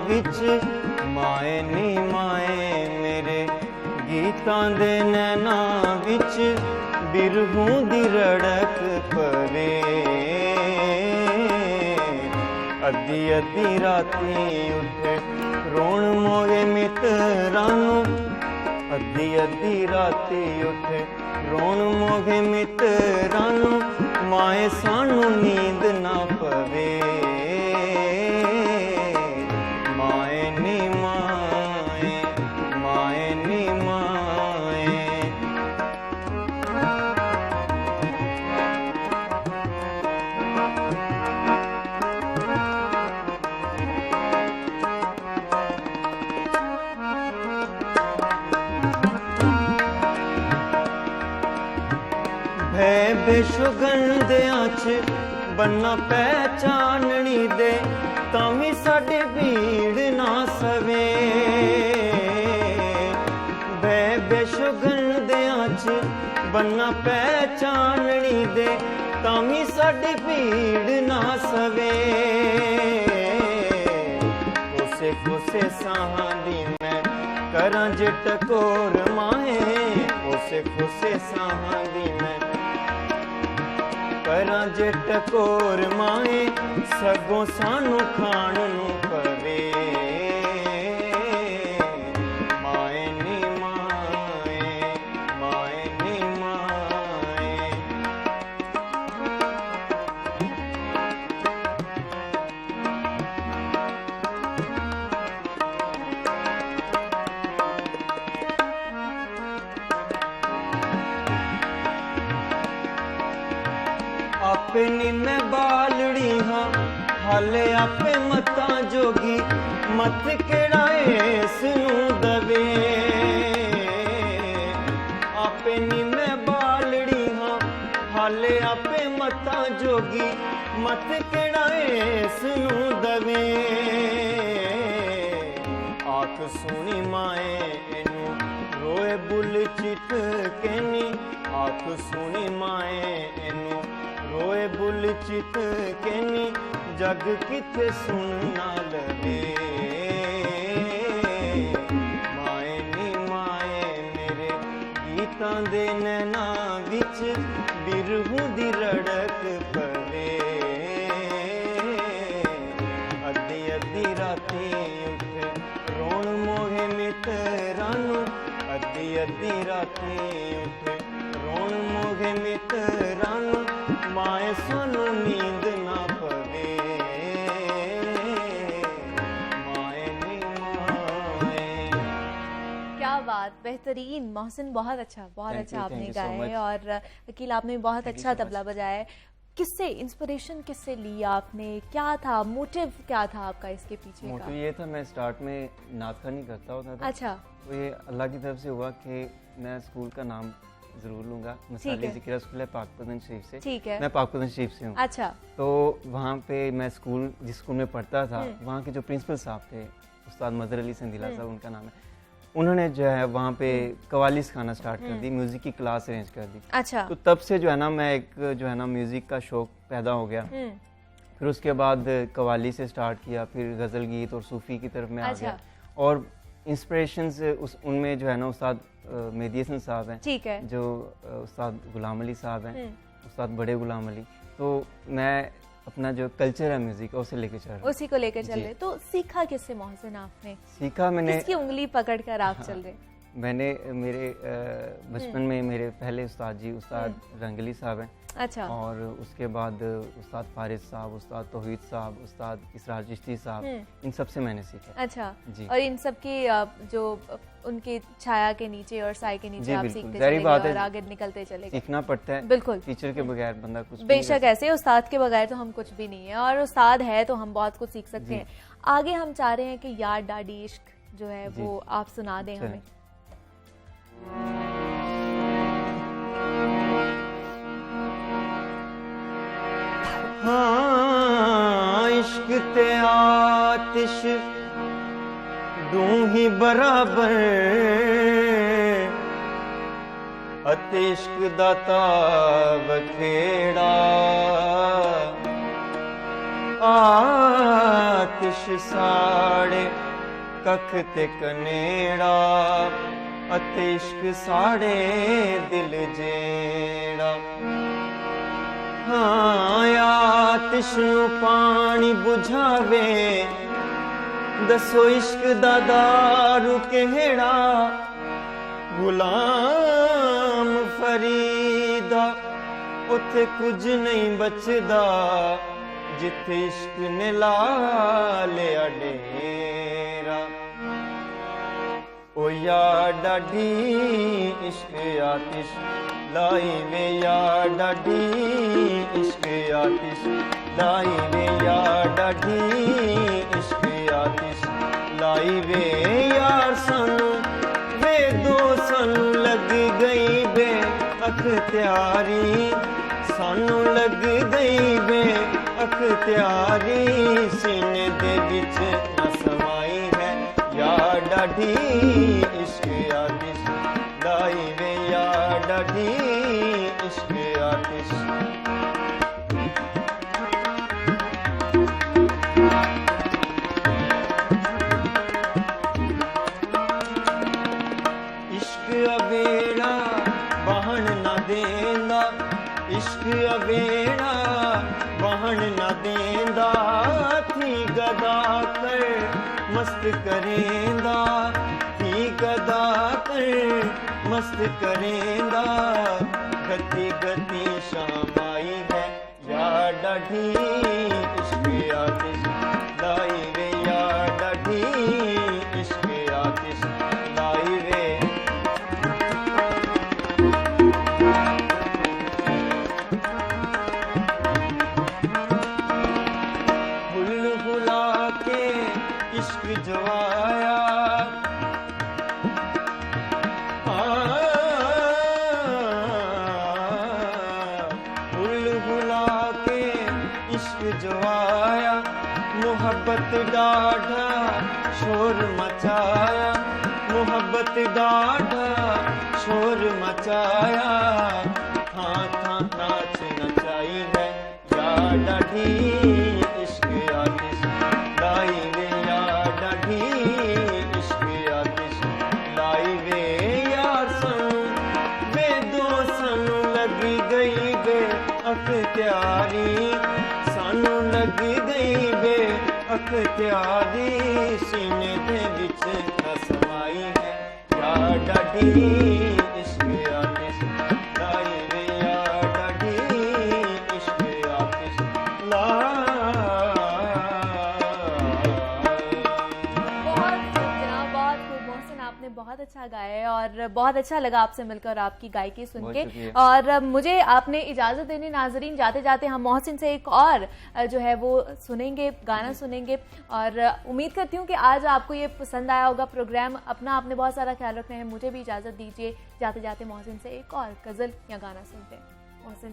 विच, माए नी माए मेरे गीतां दे नैना विच, बिरहूं दी रड़क पवे, अद्धी अद्धी राती उठ रोण मोए मित्रां नूं, अद्धी अद्धी राती उठ रोण मोगे मित्रां नूं, माए सानू नींद ना पवे, माए नी माए, माए नी माए। भै बेशुगंधियां च बन्ना पहचाननी दे, तां भी साडे भीड़ ना सवे, भै बेशुगंधियां च बन्ना पहचाननी दे, तां भी साडी भीड़ ना सवे, कोसे कोसे साहां दी मैं करां जे टकोर माए, कोसे कोसे साहां दी मैं करां जे टकोर माए, सगों सानू खाण नू पवे, माए नी माए, माए नी माए। आपे नी मैं बालड़ी हाँ, हाले आपे मतां जोगी, मत केड़ा इस नूं दवे, आपे नी मैं बालड़ी हाँ, हाले आपे मतां जोगी, मत केड़ा इस नूं दवे, आख सुनी माए इनू रोए बुल चित केनी, आख सुनी माए इनू रोए बुल चित केनी, जग किथे सुन ना लवे, माए नी माए मेरे गीतां दे नैना विच, बिरहूं दी रड़क पवे, अद्धी अद्धी राती उठ रोण मोहे मित्रां नूं, अद्धी अद्धी राती उठ रोण मोहे मित्रां नूं, माए सानू नींद ना पवे, माए नी माए। क्या बात, बेहतरीन मोहसिन, बहुत अच्छा Thank you आपने so गाया है। much. और अकील आपने भी बहुत अच्छा तबला बजाया है। किससे इंस्पिरेशन किससे ली आपने, क्या था मोटिव, क्या था आपका इसके पीछे का? मोटिव ये था, मैं स्टार्ट में नात खानी करता होता था। अच्छा, तो ये अल्लाह की तरफ से हुआ कि मैं स्कूल का नाम जरूर लूंगा, मिसाली ज़िक्र स्कूल है पाकपतन शरीफ से, ठीक है। मैं पाकपतन शरीफ से हूँ। अच्छा, तो वहाँ पे मैं जिस स्कूल में पढ़ता था, वहाँ के जो प्रिंसिपल साहब थे, उस्ताद मदर अली संदीला साहब उनका नाम है, उन्होंने जो है वहाँ पे कवाली सिखाना स्टार्ट कर दी, म्यूजिक की क्लास अरेंज कर दी। अच्छा, तो तब से जो है ना मैं एक जो है ना म्यूजिक का शौक पैदा हो गया। फिर उसके बाद कवाली से स्टार्ट किया, फिर गज़ल गीत और सूफ़ी की तरफ मैं आ गया। और इंस्पिरेशंस उनमें जो है ना उस्ताद मेहदी हसन साहब हैं, ठीक है, जो उस्ताद गुलाम अली साहब हैं, उस्ताद बड़े गुलाम अली। तो मैं अपना जो कल्चर है म्यूजिक उसे लेके चल रहा, उसी को लेकर चल रहे। तो सीखा किससे मोहसिन आपने? सीखा मैंने, किसकी उंगली पकड़ कर आप चल रहे? मैंने मेरे बचपन में मेरे पहले उस्ताद जी उस्ताद रंगली साहब हैं। अच्छा। और उसके बाद उस्ताद फारिद साहब, उस्ताद तौहीद साहब, उस्ताद इसरार चिश्ती साहब, इन सब से मैंने सीखा। अच्छा जी। और इन सब की जो उनके छाया के नीचे और साय के नीचे आप सीखते ज़ाहिर चले बात गए है, और आगे निकलते चले गए। सीखना पड़ता है। बिल्कुल। टीचर के बगैर बंदा कुछ बेशक ऐसे उस्ताद के बगैर तो हम कुछ भी नहीं है, और उस्ताद है तो हम बहुत कुछ सीख सकते हैं। आगे हम चाह रहे हैं कि यार डाडी इश्क जो है वो आप सुना दें हमें। हाँ इश्क ते आतिश दू ही बराबर अते इश्क दा ताव खेड़ा आतिश साड़े कख ते कनेड़ा अते इश्क साड़े दिल जेड़ा हाँ आतिश नू पानी बुझावे दसो इश्क दा दारू केड़ा गुलाम फरीदा उथे कुछ नहीं बचदा जिथे इश्क ने ला लिया डेरा ओ या डाढी इश्क आतिश लाई वे या डाढी इश्क आतिश लाई वे या डाढी इश्क आतिश लाई वे यार सानू वे दो सानू लग गई बे अख्तियारी सानू लग गई बे अख्तियारी सीने दे विच न समाई है या डाढी इश्क आतिश लाई वे या डाढी इश्क आतिश इश्क अवेड़ा बहन न देंदा इश्क अवेड़ा बहन न देंदा थी गदा कर मस्त करेंदा थी गदा कर मस्त करेंदा गति गति शाम आई है या डाढी इश्क आतिश लाई वे या डाढी इश्क आतिश लाई वे हुल हुला के इश्क जवाया हुल हुला के इश्क जवाया मोहब्बत डाढ़ा शोर मचाया मोहब्बत डाढ़ा शोर मचाया था नाच नचाई है या डाढी इश्क आतिश लाई वे या डाढी इश्क आतिश लाई वे यार सानू वे दो सानू लगी गई बे अख्तियारी सानू लगी गई बे अख्तियारी सीने दे विच न समाई है या डाढी इश्क आतिश लाई वे या डाढी इश्क आतिश आपने बहुत अच्छा गाया है और बहुत अच्छा लगा आपसे मिलकर, आपकी गायकी सुन के। शुक्रिया। और मुझे आपने इजाज़त देनी नाजरीन, जाते जाते हम मोहसिन से एक और जो है वो सुनेंगे, गाना सुनेंगे। और उम्मीद करती हूँ कि आज आपको ये पसंद आया होगा प्रोग्राम। अपना आपने बहुत सारा ख्याल रखना है, मुझे भी इजाज़त दीजिए। जाते जाते मोहसिन से एक और गज़ल या गाना सुनते हैं। मोहसिन।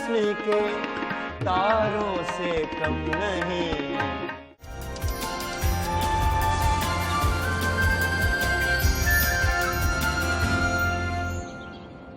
हुस्न के तारों से कम नहीं है।